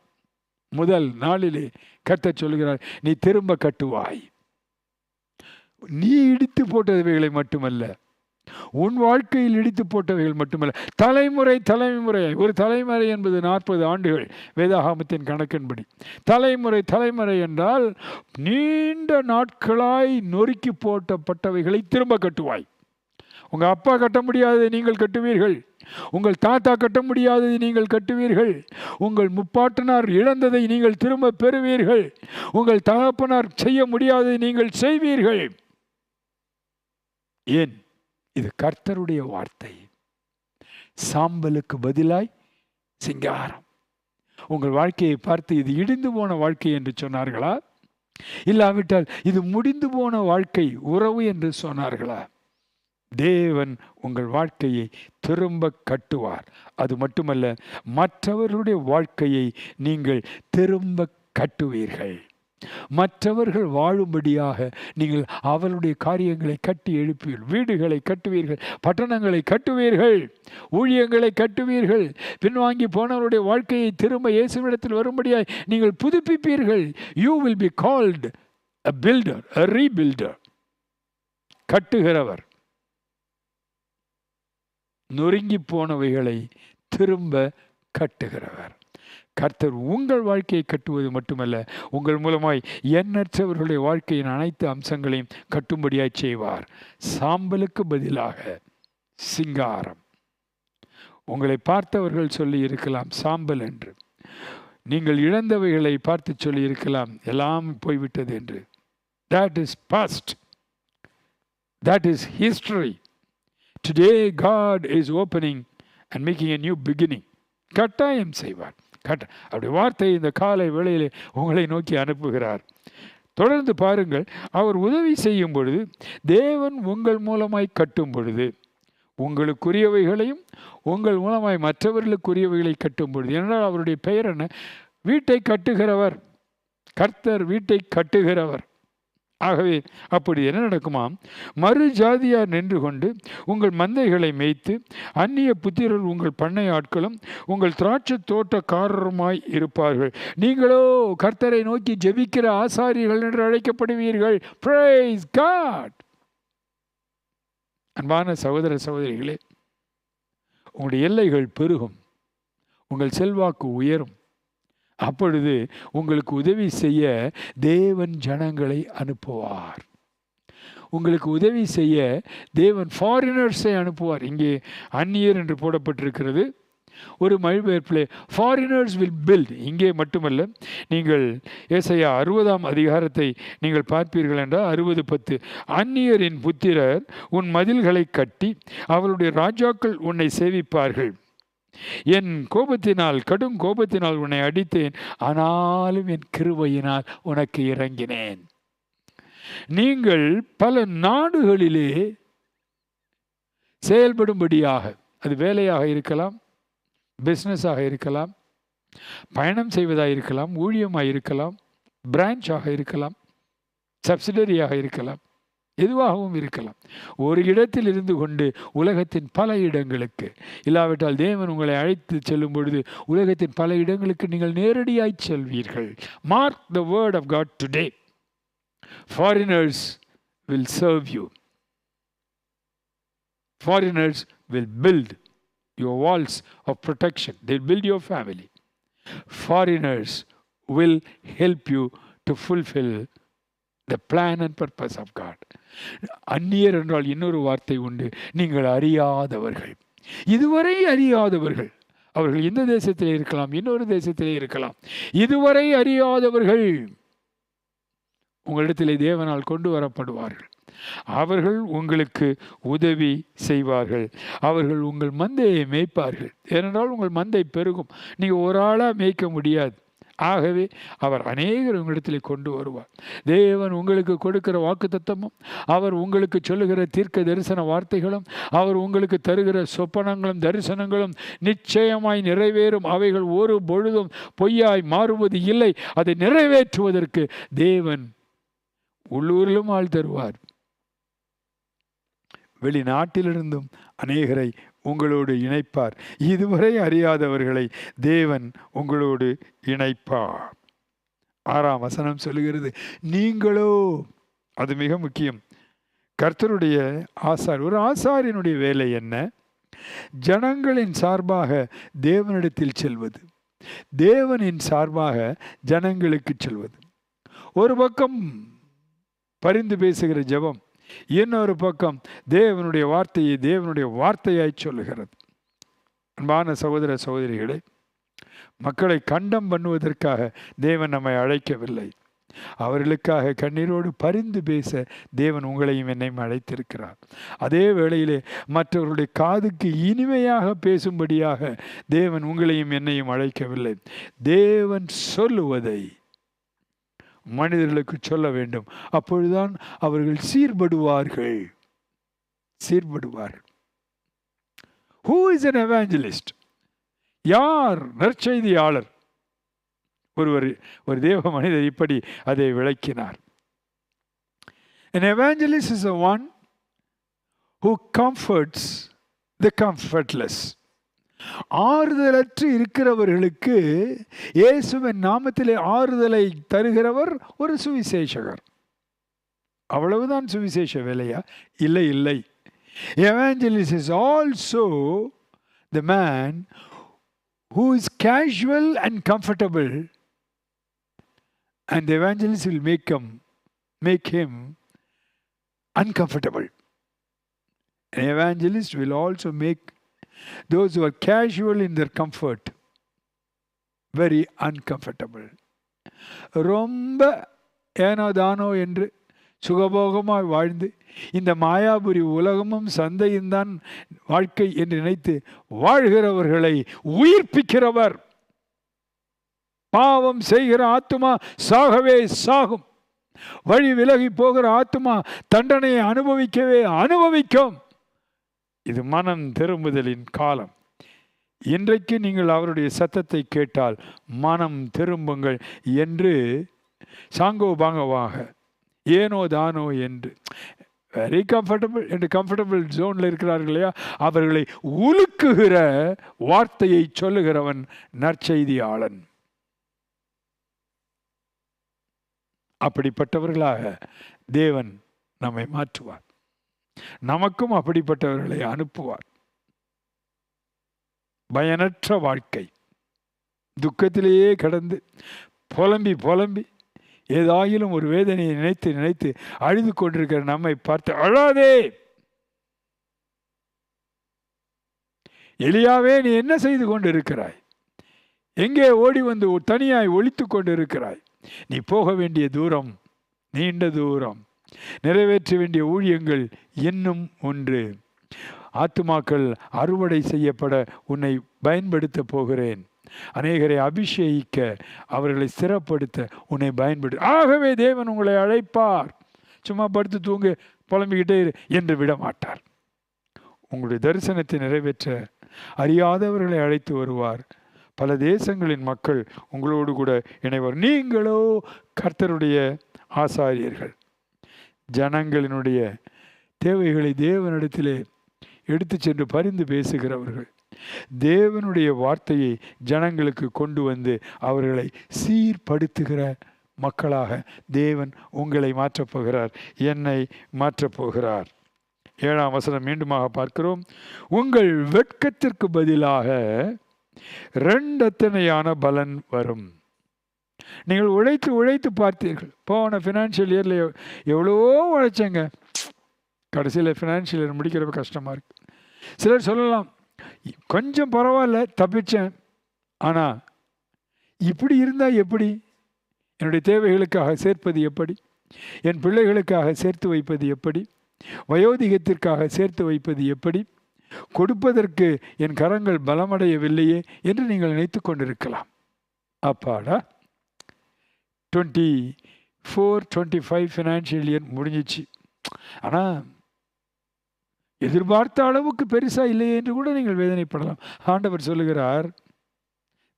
முதல் நாளிலே கர்த்தர் சொல்கிறார், நீ திரும்ப கட்டுவாய். நீ இடித்து போட்டவைகளை மட்டுமல்ல, உன் வாழ்க்கையில் இடித்து போட்டவைகள் மட்டுமல்ல, தலைமுறை தலைமுறையாய். ஒரு தலைமுறை என்பது 40 ஆண்டுகள் வேதாகமத்தின் கணக்கின்படி. தலைமுறை தலைமுறை என்றால் நீண்ட நாட்களாய் நொறுக்கி போட்டப்பட்டவைகளை திரும்ப கட்டுவாய். உங்க அப்பா கட்ட முடியாததை நீங்கள் கட்டுவீர்கள். உங்கள் தாத்தா கட்ட முடியாததை நீங்கள் கட்டுவீர்கள். உங்கள் முப்பாட்டனார் இழந்ததை நீங்கள் திரும்ப பெறுவீர்கள். உங்கள் தகப்பனார் செய்ய முடியாததை நீங்கள் செய்வீர்கள். ஏன்? இது கர்த்தருடைய வார்த்தை. சாம்பலுக்கு பதிலாய் சிங்காரம். உங்கள் வாழ்க்கையை பார்த்து இது இடிந்து போன வாழ்க்கை என்று சொன்னார்களா? இல்லாவிட்டால் இது முடிந்து போன வாழ்க்கை உறவு என்று சொன்னார்களா? தேவன் உங்கள் வாழ்க்கையை திரும்ப கட்டுவார். அது மட்டுமல்ல, மற்றவர்களுடைய வாழ்க்கையை நீங்கள் திரும்ப கட்டுவீர்கள். மற்றவர்கள் வாழும்படியாக நீங்கள் அவருடைய காரியங்களை கட்டி எழுப்பீர்கள். வீடுகளை கட்டுவீர்கள், பட்டணங்களை கட்டுவீர்கள், ஊழியங்களை கட்டுவீர்கள். பின்வாங்கி போனவருடைய வாழ்க்கையை திரும்ப இயேசுவிடத்தில் வரும்படியாய் நீங்கள் புதுப்பிப்பீர்கள். You will be called a builder, a rebuilder. கட்டுகிறவர். நொறுங்கி போனவைகளை திரும்ப கட்டுகிறவர். கர்த்தர் உங்கள் வாழ்க்கையை கட்டுவது மட்டுமல்ல, உங்கள் மூலமாய் எண்ணற்றவர்களுடைய வாழ்க்கையின் அனைத்து அம்சங்களையும் கட்டும்படியாய் செய்வார். சாம்பலுக்கு பதிலாக சிங்காரம். உங்களை பார்த்தவர்கள் சொல்லி இருக்கலாம் சாம்பல் என்று. நீங்கள் இழந்தவைகளை பார்த்து சொல்லி இருக்கலாம் எல்லாம் போய்விட்டது என்று. That is past. That is history. Today God is opening and making a new beginning. கட்டாயம் செய்வார். அவருடைய வார்த்தை இந்த காலை வேளையிலே உங்களை நோக்கி அனுப்புகிறார். தொடர்ந்து பாருங்கள். அவர் உதவி செய்யும் பொழுது, தேவன் உங்கள் மூலமாய் கட்டும் பொழுது, உங்களுக்குரியவைகளையும் உங்கள் மூலமாய் மற்றவர்களுக்குரியவைகளை கட்டும் பொழுது, என்றால் அவருடைய பெயர் என்ன? வீட்டை கட்டுகிறவர். கர்த்தர் வீட்டை கட்டுகிறவர். ஆகவே அப்படி என்ன நடக்குமாம்? மறு ஜாதியார் நின்று கொண்டு உங்கள் மந்தைகளை மேய்த்து, அந்நிய புத்திரர் உங்கள் பண்ணை ஆட்களும் உங்கள் திராட்சை தோட்டக்காரருமாய் இருப்பார்கள். நீங்களோ கர்த்தரை நோக்கி ஜெபிக்கிற ஆசாரியர்கள் என்று அழைக்கப்படுவீர்கள். Praise God. அன்பான சகோதர சகோதரிகளே, உங்களுடைய எல்லைகள் பெருகும், உங்கள் செல்வாக்கு உயரும். அப்பொழுது உங்களுக்கு உதவி செய்ய தேவன் ஜனங்களை அனுப்புவார். உங்களுக்கு உதவி செய்ய தேவன் ஃபாரினர்ஸை அனுப்புவார். இங்கே அந்நியர் என்று போடப்பட்டிருக்கிறது. ஒரு மொழிபெயர்ப்பிலே ஃபாரினர்ஸ் வில் பில்ட். இங்கே மட்டுமல்ல, நீங்கள் ஏசாயா 60ஆம் அதிகாரத்தை நீங்கள் பார்ப்பீர்கள் என்றால் 60:10, அந்நியரின் புத்திரர் உன் மதில்களை கட்டி அவருடைய ராஜாக்கள் உன்னை சேவிப்பார்கள். என் கோபத்தினால், கடும் கோபத்தினால் உன்னை அடித்தேன், ஆனாலும் என் கிருபையினால் உனக்கு இறங்கினேன். நீங்கள் பல நாடுகளிலே செயல்படும்படியாக, அது வேலையாக இருக்கலாம், பிஸ்னஸாக இருக்கலாம், பயணம் செய்வதாக இருக்கலாம், ஊழியமாக இருக்கலாம், பிரான்ச்சாக இருக்கலாம், சப்சிடரியாக இருக்கலாம், எதுவாகவும் இருக்கலாம். ஒரு இடத்தில் இருந்து கொண்டு உலகத்தின் பல இடங்களுக்கு, இல்லாவிட்டால் தேவன் உங்களை அழைத்து செல்லும் பொழுது உலகத்தின் பல இடங்களுக்கு நீங்கள் நேரடியாய் செல்வீர்கள். Mark the word of God today. Foreigners will serve you. Foreigners will build your walls of protection. They'll build your family. Foreigners will help you to fulfill the plan and purpose of God. அந்நியர் என்றால் இன்னொரு வார்த்தை உண்டு, நீங்கள் அறியாதவர்கள், இதுவரை அறியாதவர்கள். அவர்கள் இந்த தேசத்திலே இருக்கலாம், இன்னொரு தேசத்திலே இருக்கலாம். இதுவரை அறியாதவர்கள் உங்களிடத்திலே தேவனால் கொண்டு வரப்படுவார்கள். அவர்கள் உங்களுக்கு உதவி செய்வார்கள். அவர்கள் உங்கள் மந்தையை மேய்ப்பார்கள். ஏனென்றால் உங்கள் மந்தை பெருகும். நீங்கள் ஒரு ஆளாக மேய்க்க முடியாது. ஆகவே அவர் அநேகர் உங்களிடத்தில் கொண்டு வருவார். தேவன் உங்களுக்கு கொடுக்கிற வாக்குத்தத்தமும், அவர் உங்களுக்கு சொல்லுகிற தீர்க்க தரிசன வார்த்தைகளும், அவர் உங்களுக்கு தருகிற சொப்பனங்களும் தரிசனங்களும் நிச்சயமாய் நிறைவேறும். அவைகள் ஒரு பொழுதும் பொய்யாய் மாறுவது இல்லை. அதை நிறைவேற்றுவதற்கு தேவன் உள்ளூரிலும் ஆள் தருவார். வெளிநாட்டிலிருந்தும் அநேகரை உங்களோடு இணைப்பார். இதுவரை அறியாதவர்களை தேவன் உங்களோடு இணைப்பார். 6ஆம் வசனம் சொல்லுகிறது, நீங்களோ, அது மிக முக்கியம், கர்த்தருடைய ஆசார். ஒரு ஆசாரியனுடைய வேலை என்ன? ஜனங்களின் சார்பாக தேவனிடத்தில் செல்வது, தேவனின் சார்பாக ஜனங்களுக்கு செல்வது. ஒரு பக்கம் பரிந்து பேசுகிற ஜெபம், இன்னொரு பக்கம் தேவனுடைய வார்த்தையை தேவனுடைய வார்த்தையாய் சொல்லுகிறது. அன்பான சகோதர சகோதரிகளே, மக்களை கண்டம் பண்ணுவதற்காக தேவன் நம்மை அழைக்கவில்லை. அவர்களுக்காக கண்ணீரோடு பரிந்து பேச தேவன் உங்களையும் என்னையும் அழைத்திருக்கிறார். அதே வேளையிலே மற்றவர்களுடைய காதுக்கு இனிமையாக பேசும்படியாக தேவன் உங்களையும் என்னையும் அழைக்கவில்லை. தேவன் சொல்லுவதை மனிதர்களுக்கு சொல்ல வேண்டும். அப்பொழுதுதான் அவர்கள் சீர்படுவார்கள். Who is an evangelist? யார் நற்செய்தியாளர்? ஒரு தேவ மனிதர் இப்படி அதை விளக்கினார். An evangelist is the one who comforts the comfortless. ஆறுதலற்று இருக்கிறவர்களுக்கு இயேசுவின் நாமத்திலே ஆறுதலை தருகிறவர் ஒரு சுவிசேஷகர். அவ்வளவுதான் சுவிசேஷ வேலையா? இல்லை. Evangelist is also the man who is casual and comfortable, and the evangelist will make him uncomfortable. An evangelist will also make those who are casual in their comfort very uncomfortable. ரொம்ப ஏனோ தானோ என்று சுகபோகமாய் வாழ்ந்து இந்த மாயாபுரி உலகமும் சந்தையும் தான் வாழ்க்கை என்று நினைத்து வாழ்கிறவர்களை உயிர்ப்பிக்கிறவர். பாவம் செய்கிற ஆத்துமா சாகவே சாகும். வழி விலகி போகிற ஆத்துமா தண்டனையை அனுபவிக்கவே அனுபவிக்கும். இது மனம் திரும்புதலின் காலம். இன்றைக்கு நீங்கள் அவருடைய சத்தத்தை கேட்டால் மனம் திரும்புங்கள் என்று சாங்கோ பாங்கவாக, ஏனோ தானோ என்று வெரி கம்ஃபர்டபுள் என்று கம்ஃபர்டபுள் ஜோனில் இருக்கிறார்கள் இல்லையா, அவர்களை உலுக்குகிற வார்த்தையை சொல்லுகிறவன் நற்செய்தியாளன். அப்படிப்பட்டவர்களாக தேவன் நம்மை மாற்றுவார். நமக்கும் அப்படிப்பட்டவர்களை அனுப்புவார். பயனற்ற வாழ்க்கை, துக்கத்திலேயே கடந்து புலம்பி புலம்பி ஏதாயிலும் ஒரு வேதனையை நினைத்து நினைத்து அழுது கொண்டிருக்கிற நம்மை பார்த்து, அழாதே, எலியாவே நீ என்ன செய்து கொண்டு இருக்கிறாய்? எங்கே ஓடி வந்து தனியாய் ஒளித்து கொண்டு இருக்கிறாய்? நீ போக வேண்டிய தூரம் நீண்ட தூரம், நிறைவேற்ற வேண்டிய ஊழியங்கள் இன்னும் ஒன்று. ஆத்துமாக்கள் அறுவடை செய்யப்பட உன்னை பயன்படுத்த போகிறேன். அநேகரை அபிஷேகிக்க, அவர்களை ஸ்திரப்படுத்த உன்னை பயன்படுத்த. ஆகவே தேவன் உங்களை அழைப்பார். சும்மா படுத்து தூங்கு, புலம்பிக்கிட்டே இரு என்று விட மாட்டார். உங்களுடைய தரிசனத்தை நிறைவேற்ற அறியாதவர்களை அழைத்து வருவார். பல தேசங்களின் மக்கள் உங்களோடு கூட இணைவார். நீங்களோ கர்த்தருடைய ஆசாரியர்கள். ஜனங்களினுடைய தேவைகளை தேவனிடத்திலே எடுத்து சென்று பரிந்து பேசுகிறவர்கள். தேவனுடைய வார்த்தையை ஜனங்களுக்கு கொண்டு வந்து அவர்களை சீர்படுத்துகிற மக்களாக தேவன் உங்களை மாற்றப் போகிறார், என்னை மாற்றப் போகிறார். 7ஆம் வசனம் மீண்டுமாக பார்க்கிறோம். உங்கள் வெட்கத்திற்கு பதிலாக 2 அத்தனையான பலன் வரும். நீங்கள் உழைத்து உழைத்து பார்த்தீர்கள். போன ஃபினான்ஷியல் இயரில் எவ்வளவோ உழைச்சேங்க, கடைசியில் ஃபினான்ஷியல் இயர் முடிக்கிறப்ப கஷ்டமாக இருக்கு. சிலர் சொல்லலாம், கொஞ்சம் பரவாயில்ல தப்பிச்சேன், ஆனால் இப்படி இருந்தால் எப்படி? என்னுடைய தேவைகளுக்காக சேர்ப்பது எப்படி? என் பிள்ளைகளுக்காக சேர்த்து வைப்பது எப்படி? வயோதிகத்திற்காக சேர்த்து வைப்பது எப்படி? கொடுப்பதற்கு என் கரங்கள் பலமடையவில்லையே என்று நீங்கள் நினைத்து கொண்டிருக்கலாம். அப்பாடா, 24-25 ஃபினான்ஷியல் இயர் முடிஞ்சிச்சு, ஆனால் எதிர்பார்த்த அளவுக்கு பெருசா இல்லையே என்று கூட நீங்கள் வேதனைப்படலாம். ஆண்டவர் சொல்லுகிறார்,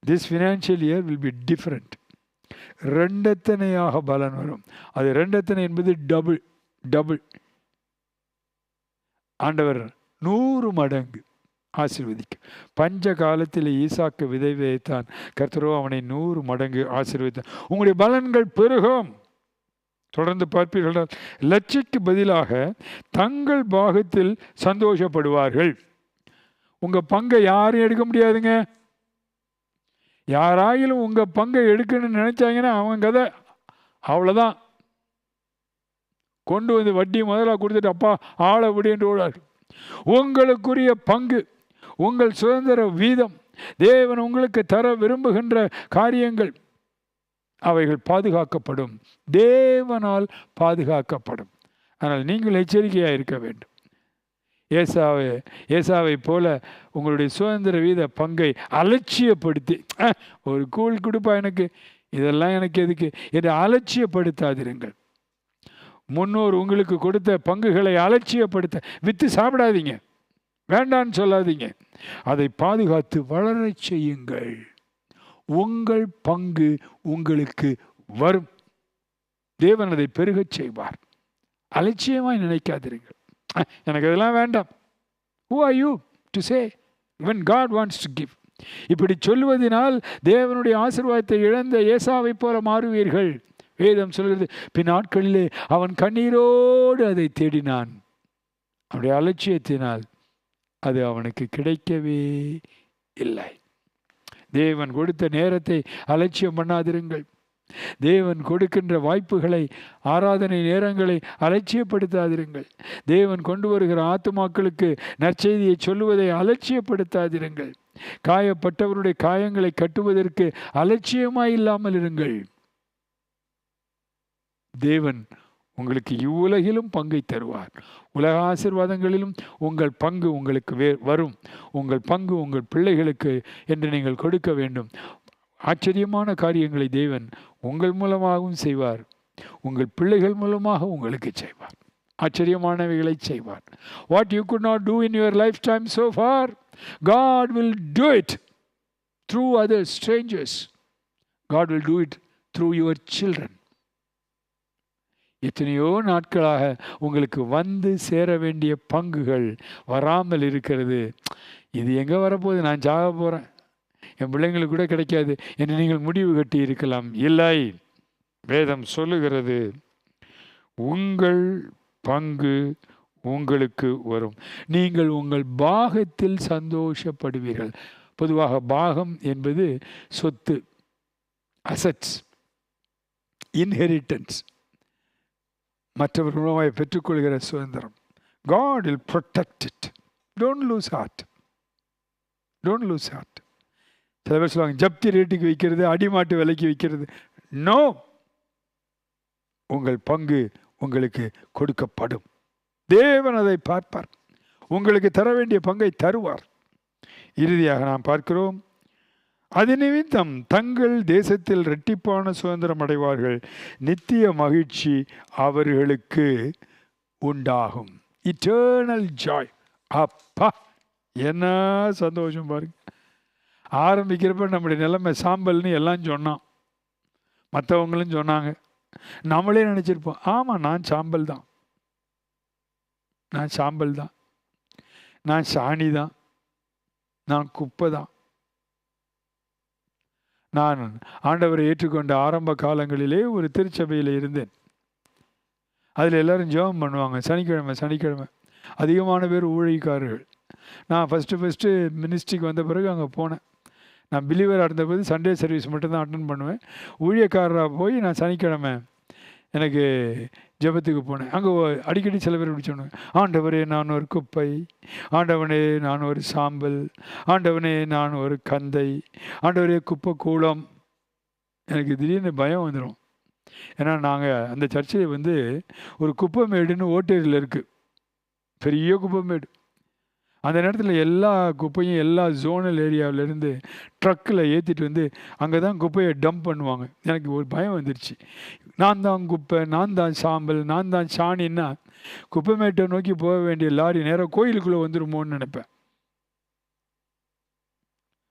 this financial year will be different. 2 அத்தனையாக பலன் வரும். அது 2 அத்தனை என்பது டபுள். ஆண்டவர் 100 மடங்கு ஆசீர்வதிக்க. பஞ்ச காலத்தில் ஈசாக்கு விதை விதைத்தான், கர்த்தரோ அவனை 100 மடங்கு ஆசீர்வதித்தான். உங்களுடைய பலன்கள் பெருகும். தொடர்ந்து பார்ப்பீர்கள். லட்சிக்கு பதிலாக தங்கள் பாகத்தில் சந்தோஷப்படுவார்கள். உங்க பங்கை யாரும் எடுக்க முடியாதுங்க. யாராயிலும் உங்க பங்கை எடுக்கணும்னு நினைச்சாங்கன்னா அவங்க கதை அவ்வளோதான். கொண்டு வந்து வட்டி முதலாக கொடுத்துட்டு அப்பா ஆளை விடிஎன்று ஓடாது. உங்களுக்குரிய பங்கு, உங்கள் சுதந்திர வீதம், தேவன் உங்களுக்கு தர விரும்புகின்ற காரியங்கள், அவைகள் பாதுகாக்கப்படும், தேவனால் பாதுகாக்கப்படும். ஆனால் நீங்கள் எச்சரிக்கையாக இருக்க வேண்டும். ஏசாவை போல உங்களுடைய சுதந்திர வீத பங்கை அலட்சியப்படுத்தி, ஒரு கூழ் கொடுப்பா எனக்கு, இதெல்லாம் எனக்கு எதுக்கு என்று அலட்சியப்படுத்தாதிருங்கள். முன்னோர் உங்களுக்கு கொடுத்த பங்குகளை அலட்சியப்படுத்த வித்து சாப்பிடாதீங்க, வேண்டான்னு சொல்லாதீங்க. அதை பாதுகாத்து வளரச் செய்யுங்கள். உங்கள் பங்கு உங்களுக்கு வரும். தேவன் அதை பெருகச் செய்வார். அலட்சியமாய் நினைக்காதிருங்கள், எனக்கு இதெல்லாம் வேண்டாம். Who are you to say when God wants to give? இப்படி சொல்லுவதனால் தேவனுடைய ஆசீர்வாதத்தை இழந்த ஏசாவை போல மாறுவீர்கள். வேதம் சொல்கிறது, பின்னாட்களிலே அவன் கண்ணீரோடு அதை தேடினான். அவருடைய அலட்சியத்தினால் அது அவனுக்கு கிடைக்கவே இல்லை. தேவன் கொடுத்த நேரத்தை அலட்சியம் பண்ணாதிருங்கள். தேவன் கொடுக்கின்ற வாய்ப்புகளை, ஆராதனை நேரங்களை அலட்சியப்படுத்தாதிருங்கள். தேவன் கொண்டு வருகிற ஆத்துமாக்களுக்கு நற்செய்தியை சொல்லுவதை அலட்சியப்படுத்தாதிருங்கள். காயப்பட்டவருடைய காயங்களை கட்டுவதற்கு அலட்சியமாய் இல்லாமல் இருங்கள். தேவன் உங்களுக்கு இவ்வுலகிலும் பங்கை தருவார். உலக ஆசீர்வாதங்களிலும் உங்கள் பங்கு உங்களுக்கு வரும். உங்கள் பங்கு உங்கள் பிள்ளைகளுக்கு என்று நீங்கள் கொடுக்க வேண்டும். ஆச்சரியமான காரியங்களை தேவன் உங்கள் மூலமாகவும் செய்வார், உங்கள் பிள்ளைகள் மூலமாக உங்களுக்கு செய்வார். ஆச்சரியமானவைகளை செய்வார். What you could not do in your lifetime so far, God will do it through other strangers. God will do it through your children. எத்தனையோ நாட்களாக உங்களுக்கு வந்து சேர வேண்டிய பங்குகள் வராமல் இருக்கிறது. இது எங்கே வரப்போகுது, நான் சாக போகிறேன், என் பிள்ளைங்களுக்கு கூட கிடைக்காது என்று நீங்கள் முடிவு கட்டி இருக்கலாம். இல்லை, வேதம் சொல்லுகிறது, உங்கள் பங்கு உங்களுக்கு வரும். நீங்கள் உங்கள் பாகத்தில் சந்தோஷப்படுவீர்கள். பொதுவாக பாகம் என்பது சொத்து, அசட்ஸ், இன்ஹெரிட்டன்ஸ், மற்றவர்கள் மூலமாக பெற்றுக்கொள்கிற சுதந்திரம். God will protect it. Don't lose heart. Don't lose heart. சில பேர் சொல்லுவாங்க ஜப்தி ரேட்டுக்கு விற்கிறது, அடிமாட்டு விலைக்கு விற்கிறது. நோ, உங்கள் பங்கு உங்களுக்கு கொடுக்கப்படும். தேவன் அதை பார்ப்பார், உங்களுக்கு தர வேண்டிய பங்கை தருவார். இறுதியாக நாம் பார்க்கிறோம், அது நிமித்தம் தங்கள் தேசத்தில் இரட்டிப்பான சுதந்திரம் அடைவார்கள், நித்திய மகிழ்ச்சி அவர்களுக்கு உண்டாகும். Eternal Joy. அப்பா என்ன சந்தோஷம் பாருங்க. ஆரம்பிக்கிறப்ப நம்முடைய நிலைமை சாம்பல்னு எல்லாம் சொன்னான், மற்றவங்களும் சொன்னாங்க, நம்மளே நினச்சிருப்போம் ஆமாம் நான் சாம்பல் தான், நான் சாம்பல் தான், நான் சாணி தான், நான் குப்பை தான். நான் ஆண்டவரை ஏற்றுக்கொண்ட ஆரம்ப காலங்களிலே ஒரு திருச்சபையில் இருந்தேன். அதில் எல்லோரும் ஜெபம் பண்ணுவாங்க சனிக்கிழமை சனிக்கிழமை. அதிகமான பேர் ஊழியக்காரர்கள். நான் ஃபஸ்ட்டு மினிஸ்ட்ரிக்கு வந்த பிறகு அங்கே போனேன். நான் பிலீவராக இருந்தபோது சண்டே சர்வீஸ் மட்டும்தான் அட்டன் பண்ணுவேன். ஊழியக்காரராக போய் நான் சனிக்கிழமை எனக்கு ஜெபத்துக்கு போனேன். அங்கே அடிக்கடி சில பேர் இப்படி சொன்னாங்க, ஆண்டவரே நான் ஒரு குப்பை, ஆண்டவனே நான் ஒரு சாம்பல், ஆண்டவனே நான் ஒரு கந்தை, ஆண்டவரே குப்பை கூலம். எனக்கு திடீர்னு பயம் வந்துடும். ஏன்னா நாங்கள் அந்த சர்ச்சில் ஒரு குப்பை மேடுன்னு ஓட்டேரியில் இருக்குது, பெரிய குப்பை மேடு. அந்த நேரத்தில் எல்லா குப்பையும் எல்லா ஜோனல் ஏரியாவிலேருந்து ட்ரக்கில் ஏற்றிட்டு அங்கே தான் குப்பையை டம்ப் பண்ணுவாங்க. எனக்கு ஒரு பயம் வந்துடுச்சு. நான் தான் குப்பை, நான் தான் சாம்பல், நான் தான் சாணின்னா குப்பை மேட்டை நோக்கி போக வேண்டிய லாரி நேராக கோயிலுக்குள்ளே வந்துடுமோன்னு நினைப்பேன்.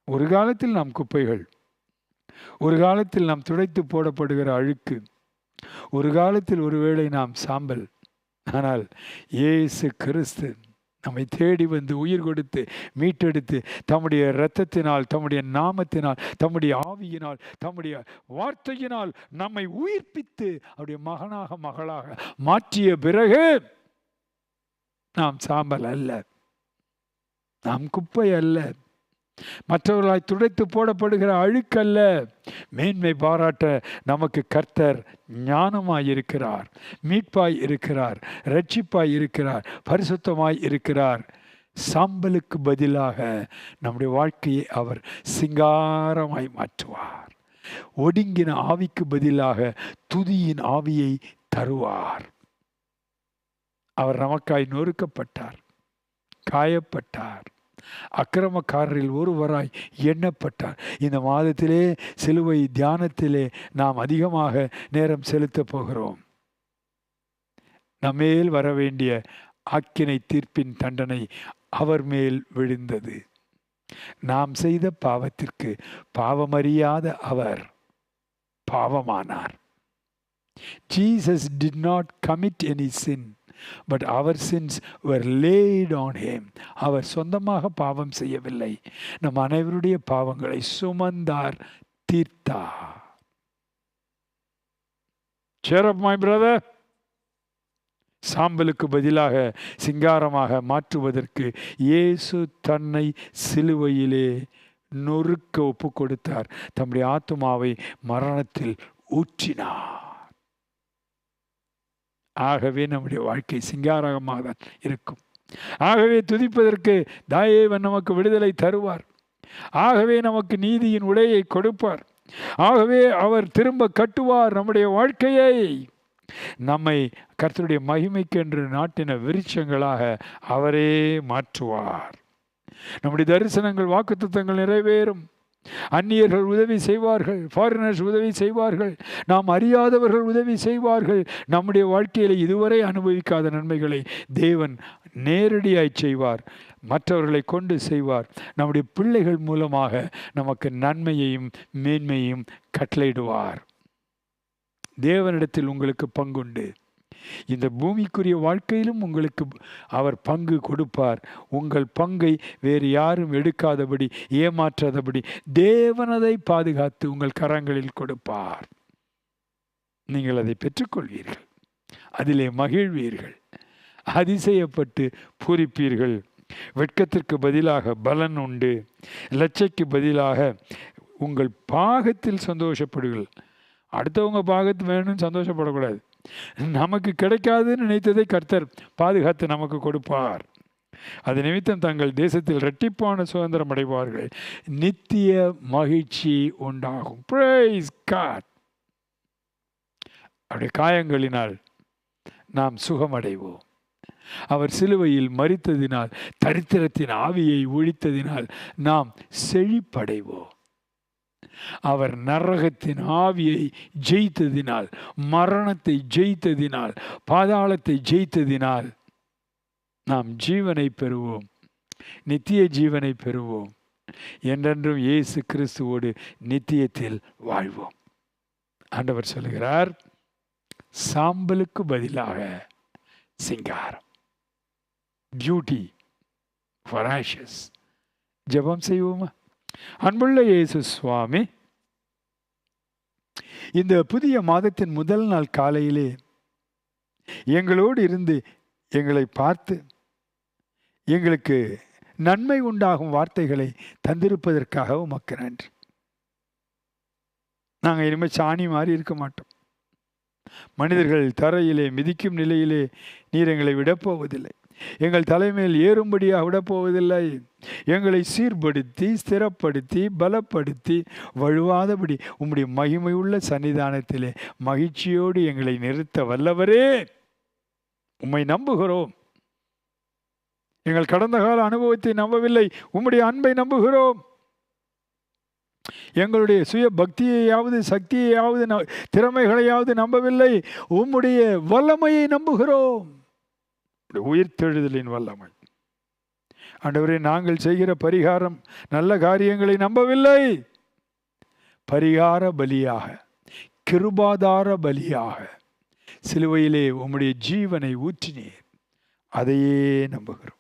ஒரு காலத்தில் நாம் குப்பைகள், ஒரு காலத்தில் நாம் துடைத்து போடப்படுகிற அழுக்கு, ஒரு காலத்தில் ஒருவேளை நாம் சாம்பல். ஆனால் இயேசு கிறிஸ்து நம்மை தேடி உயிர் கொடுத்து மீட்டெடுத்து தம்முடைய இரத்தத்தினால், தம்முடைய நாமத்தினால், தம்முடைய ஆவியினால், தம்முடைய வார்த்தையினால் நம்மை உயிர்ப்பித்து அவருடைய மகனாக மகளாக மாற்றிய பிறகு நாம் சாம்பல் அல்ல, நாம் குப்பை அல்ல, மற்றவர்களாய் துடைத்து போடப்படுகிற அழுக்கல்ல. மேன்மை பாராட்ட நமக்கு கர்த்தர் ஞானமாய் இருக்கிறார், மீட்பாய் இருக்கிறார், இரட்சிப்பாய் இருக்கிறார், பரிசுத்தமாய் இருக்கிறார். சாம்பலுக்கு பதிலாக நம்முடைய வாழ்க்கையை அவர் சிங்காரமாய் மாற்றுவார். ஒடுங்கின ஆவிக்கு பதிலாக துதியின் ஆவியை தருவார். அவர் நமக்காய் நொறுக்கப்பட்டார், காயப்பட்டார், அக்கிரமக்காரரில் ஒருவராய் எண்ணப்பட்டார். இந்த மாதத்திலே சிலுவை தியானத்திலே நாம் அதிகமாக நேரம் செலுத்த போகிறோம். நம்மேல் வர வேண்டிய ஆக்கினை தீர்ப்பின் தண்டனை அவர் மேல் விழுந்தது. நாம் செய்த பாவத்திற்கு பாவமறியாத அவர் பாவமானார். Jesus did not commit any sin, but our sins were laid on him. அவர் சொந்தமாக பாவம் செய்யவில்லை, நம் அனைவருடைய பாவங்களை சுமந்தார், தீர்த்தார். Cheer up my brother. சாம்பலுக்கு பதிலாக சிங்காரமாக மாற்றுவதற்கு இயேசு தன்னை சிலுவையிலே நொறுக்க ஒப்பு கொடுத்தார். தம்முடைய ஆத்துமாவை மரணத்தில் ஊற்றினார். ஆகவே நம்முடைய வாழ்க்கை சிங்காரமாக தான் இருக்கும். ஆகவே துதிப்பதற்கு தாயேவன் நமக்கு விடுதலை தருவார். ஆகவே நமக்கு நீதியின் உடையை கொடுப்பார். ஆகவே அவர் திரும்ப கட்டுவார் நம்முடைய வாழ்க்கையை. நம்மை கர்த்தருடைய மகிமைக்கென்று நாட்டின விருட்சங்களாக அவரே மாற்றுவார். நம்முடைய தரிசனங்கள், வாக்குத்தத்தங்கள் நிறைவேறும். அந்நியர்கள் உதவி செய்வார்கள், ஃபாரினர்ஸ் உதவி செய்வார்கள், நாம் அறியாதவர்கள் உதவி செய்வார்கள். நம்முடைய வாழ்க்கையில் இதுவரை அனுபவிக்காத நன்மைகளை தேவன் நேரடியாய் செய்வார், மற்றவர்களை கொண்டு செய்வார். நம்முடைய பிள்ளைகள் மூலமாக நமக்கு நன்மையையும் மேன்மையையும் கட்டளையிடுவார். தேவனிடத்தில் உங்களுக்கு பங்குண்டு. இந்த பூமிக்குரிய வாழ்க்கையிலும் உங்களுக்கு அவர் பங்கு கொடுப்பார். உங்கள் பங்கை வேறு யாரும் எடுக்காதபடி, ஏமாற்றாதபடி தேவனதை பாதுகாத்து உங்கள் கரங்களில் கொடுப்பார். நீங்கள் அதை பெற்றுக்கொள்வீர்கள், அதிலே மகிழ்வீர்கள், அதிசயப்பட்டு பூரிப்பீர்கள். வெட்கத்திற்கு பதிலாக பலன் உண்டு. லட்சைக்கு பதிலாக உங்கள் பாகத்தில் சந்தோஷப்படுங்கள். அடுத்தவங்க பாகத்து வேணும்னு சந்தோஷப்படக்கூடாது. நமக்கு கிடைக்காதுன்னு நினைத்ததை கர்த்தர் பாதுகாத்து நமக்கு கொடுப்பார். அது நிமித்தம் தங்கள் தேசத்தில் இரட்டிப்பான சுதந்திரம் அடைவார்கள். நித்திய மகிழ்ச்சி உண்டாகும். Praise God. அவருடைய காயங்களினால் நாம் சுகமடைவோம். அவர் சிலுவையில் மரித்ததினால், தரித்திரத்தின் ஆவியை ஒழித்ததினால் நாம் செழிப்படைவோம். அவர் நரகத்தின் ஆவியை ஜெயித்ததினால், மரணத்தை ஜெயித்ததினால், பாதாளத்தை ஜெயித்ததினால் நாம் ஜீவனை பெறுவோம், நித்திய ஜீவனை பெறுவோம். என்றென்றும் இயேசு கிறிஸ்துவோடு நித்தியத்தில் வாழ்வோம். ஆண்டவர் சொல்லுகிறார், சாம்பலுக்கு பதிலாக சிங்காரம், பியூட்டி ஃபார் ஆஷஸ். ஜெபம் செய்வோமா? அன்புள்ள இயேசு சுவாமி, இந்த புதிய மாதத்தின் முதல் நாள் காலையிலே எங்களோடு இருந்து எங்களை பார்த்து எங்களுக்கு நன்மை உண்டாகும் வார்த்தைகளை தந்திருப்பதற்காக உமக்கு நன்றி. நாங்கள் இனிமேல் சாணி மாதிரி இருக்க மாட்டோம். மனிதர்கள் தரையிலே மிதிக்கும் நிலையிலே நீர் எங்களை விடப்போவதில்லை. எங்கள் தலைமையில் ஏறும்படியாக விடப்போவதில்லை. எங்களை சீர்படுத்தி, ஸ்திரப்படுத்தி, பலப்படுத்தி, வழுவாதபடி உம்முடைய மகிமையுள்ள சன்னிதானத்திலே மகிழ்ச்சியோடு எங்களை நிறுத்த வல்லவரே, உம்மை நம்புகிறோம். எங்கள் கடந்த கால அனுபவத்தை நம்பவில்லை, உம்முடைய அன்பை நம்புகிறோம். எங்களுடைய சுய பக்தியையாவது சக்தியையாவது திறமைகளையாவது நம்பவில்லை, உம்முடைய வல்லமையை நம்புகிறோம். உயிர்த்தெழுதலின் வல்லமை. ஆண்டவரே, நாங்கள் செய்கிற பரிகாரம் நல்ல காரியங்களை நம்பவில்லை. பரிகார பலியாக, கிருபாதார பலியாக சிலுவையிலே உம்முடைய ஜீவனை ஊற்றினீர், அதையே நம்புகிறோம்.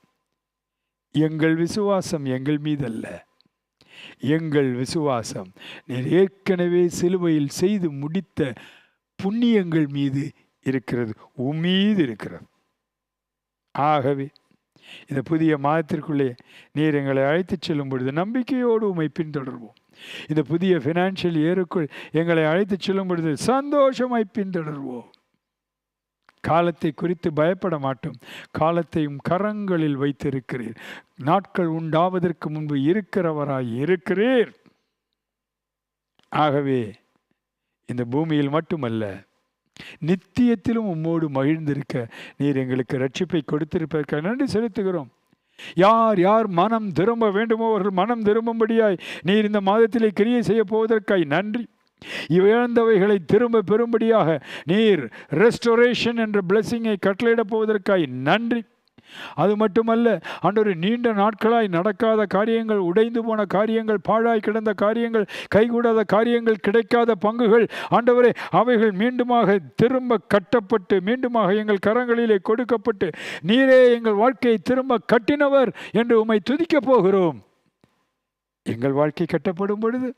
எங்கள் விசுவாசம் எங்கள் மீதல்ல, எங்கள் விசுவாசம் நீர் ஏற்கனவே சிலுவையில் செய்து முடித்த புண்ணியங்கள் மீது இருக்கிறது, உம்மீது இருக்கிறது. ஆகவே இந்த புதிய மாதத்திற்குள்ளே நீர் எங்களை அழைத்துச் செல்லும் பொழுது நம்பிக்கையோடு உம்மை பின்தொடர்வோம். இந்த புதிய ஃபினான்ஷியல் இயருக்குள் எங்களை அழைத்துச் செல்லும் பொழுது சந்தோஷமாய் பின்தொடர்வோம். காலத்தை குறித்து பயப்பட மாட்டோம். காலத்தையும் கரங்களில் வைத்திருக்கிறீர். நாட்கள் உண்டாவதற்கு முன்பு இருக்கிறவராய் இருக்கிறீர். ஆகவே இந்த பூமியில் மட்டுமல்ல, நித்தியத்திலும் உம்மோடு மகிழ்ந்திருக்க நீர் எங்களுக்கு ரட்சிப்பை கொடுத்திருப்பதற்காக நன்றி செலுத்துகிறோம். யார் யார் மனம் திரும்ப வேண்டுமோ அவர்கள் மனம் திரும்பும்படியாய் நீர் இந்த மாதத்திலே கிரியை செய்ய போவதற்காய் நன்றி. இழந்தவைகளை திரும்ப பெறும்படியாக நீர் ரெஸ்டோரேஷன் என்ற பிளெஸிங்கை கட்டளையிடப் போவதற்காய் நன்றி. அது மட்டுமல்ல ஆண்டவரே, நீண்ட நாட்களாய் நடக்காத காரியங்கள், உடைந்து போன காரியங்கள், பாழாய் கிடந்த காரியங்கள், கைகூடாத காரியங்கள், கிடைக்காத பங்குகள், ஆண்டவரே அவைகள் மீண்டுமாக திரும்ப கட்டப்பட்டு மீண்டுமாக எங்கள் கரங்களிலே கொடுக்கப்பட்டு நீரே எங்கள் வாழ்க்கையை திரும்ப கட்டினவர் என்று உம்மை துதிக்கப் போகிறோம். எங்கள் வாழ்க்கை கட்டப்படும் பொழுது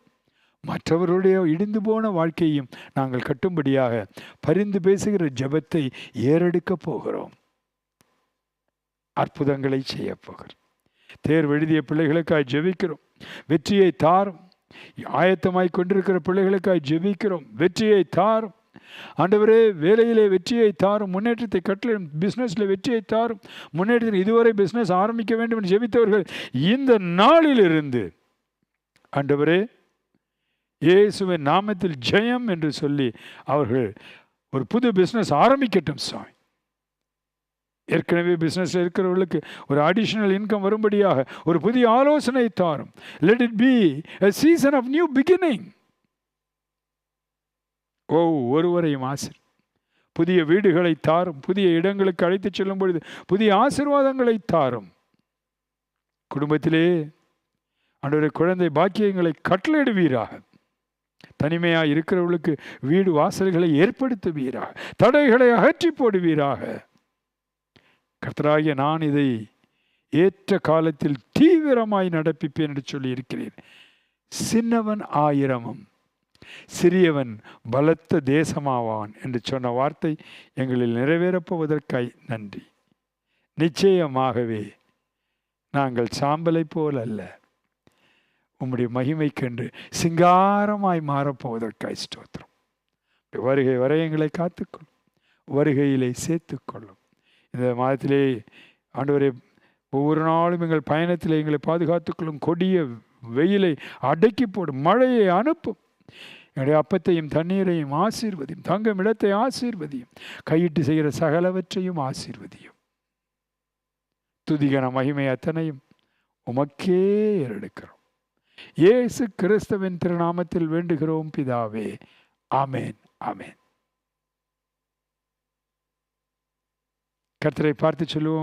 மற்றவருடைய இடிந்து போன வாழ்க்கையும் நாங்கள் கட்டும்படியாக பரிந்து பேசுகிற ஜெபத்தை ஏறெடுக்கப் போகிறோம். அற்புதங்களை செய்ய போகிறோம். தேர்வு எழுதிய பிள்ளைகளுக்காய் ஜெபிக்கிறோம், வெற்றியை தாரும். ஆயத்தமாய் கொண்டிருக்கிற பிள்ளைகளுக்காய் ஜெபிக்கிறோம், வெற்றியை தாரும். ஆண்டவரே, வேலையிலே வெற்றியை தாரும், முன்னேற்றத்தை கட்டளையிடும், பிஸ்னஸில் வெற்றியை தாரும், முன்னேற்றத்தில் இதுவரை பிஸ்னஸ் ஆரம்பிக்க வேண்டும் என்று ஜெபித்தவர்கள் இந்த நாளிலிருந்து ஆண்டவரே இயேசுவின் நாமத்தில் ஜெயம் என்று சொல்லி அவர்கள் ஒரு புது பிஸ்னஸ் ஆரம்பிக்கட்டும் சாமி. ஏற்கனவே பிஸ்னஸில் இருக்கிறவர்களுக்கு ஒரு அடிஷனல் இன்கம் வரும்படியாக ஒரு புதிய ஆலோசனை தாரும். Let it be a season of new beginning. ஒருவரையும் புதிய வீடுகளை தாரும், புதிய இடங்களுக்கு அழைத்து செல்லும் பொழுது புதிய ஆசீர்வாதங்களை தாரும். குடும்பத்திலே ஆண்டவரே குழந்தை பாக்கியங்களை கட்டளையிடுவீராக. தனிமையாக இருக்கிறவர்களுக்கு வீடு வாசல்களை ஏற்படுத்துவீராக, தடைகளை அகற்றி போடுவீராக. கர்த்தராகிய நான் இதை ஏற்ற காலத்தில் தீவிரமாய் நடப்பிப்பேன் என்று சொல்லி இருக்கிறேன். சின்னவன் 1000 சிறியவன் பலத்த தேசமாவான் என்று சொன்ன வார்த்தை எங்களில் நிறைவேறப்போவதற்காய் நன்றி. நிச்சயமாகவே நாங்கள் சாம்பலை போல் அல்ல, உம்முடைய மகிமைக்கென்று சிங்காரமாய் மாறப்போவதற்காய் ஸ்தோத்திரம். வருகை வரை எங்களை காத்துக்கொள்ளும், வருகையிலே சேர்த்துக்கொள்ளும். இந்த மாதத்திலே ஆண்டவரே, ஒவ்வொரு நாளும் எங்கள் பயணத்திலே எங்களை பாதுகாத்துக்கொள்ளும். கொடிய வெயிலை அடக்கி போடும், மழையை அனுப்பும். என்னுடைய அப்பத்தையும் தண்ணீரையும் ஆசீர்வதியும், தங்கும் இடத்தை ஆசீர்வதியும், கையிட்டு செய்கிற சகலவற்றையும் ஆசீர்வதியும். துதிகன மகிமை அத்தனையும் உமக்கே ஏறெடுக்கிறோம். இயேசு கிறிஸ்துவின் திருநாமத்தில் வேண்டுகிறோம் பிதாவே. ஆமேன், ஆமேன். கர்த்தரை பார்த்து சொல்லுவோம்.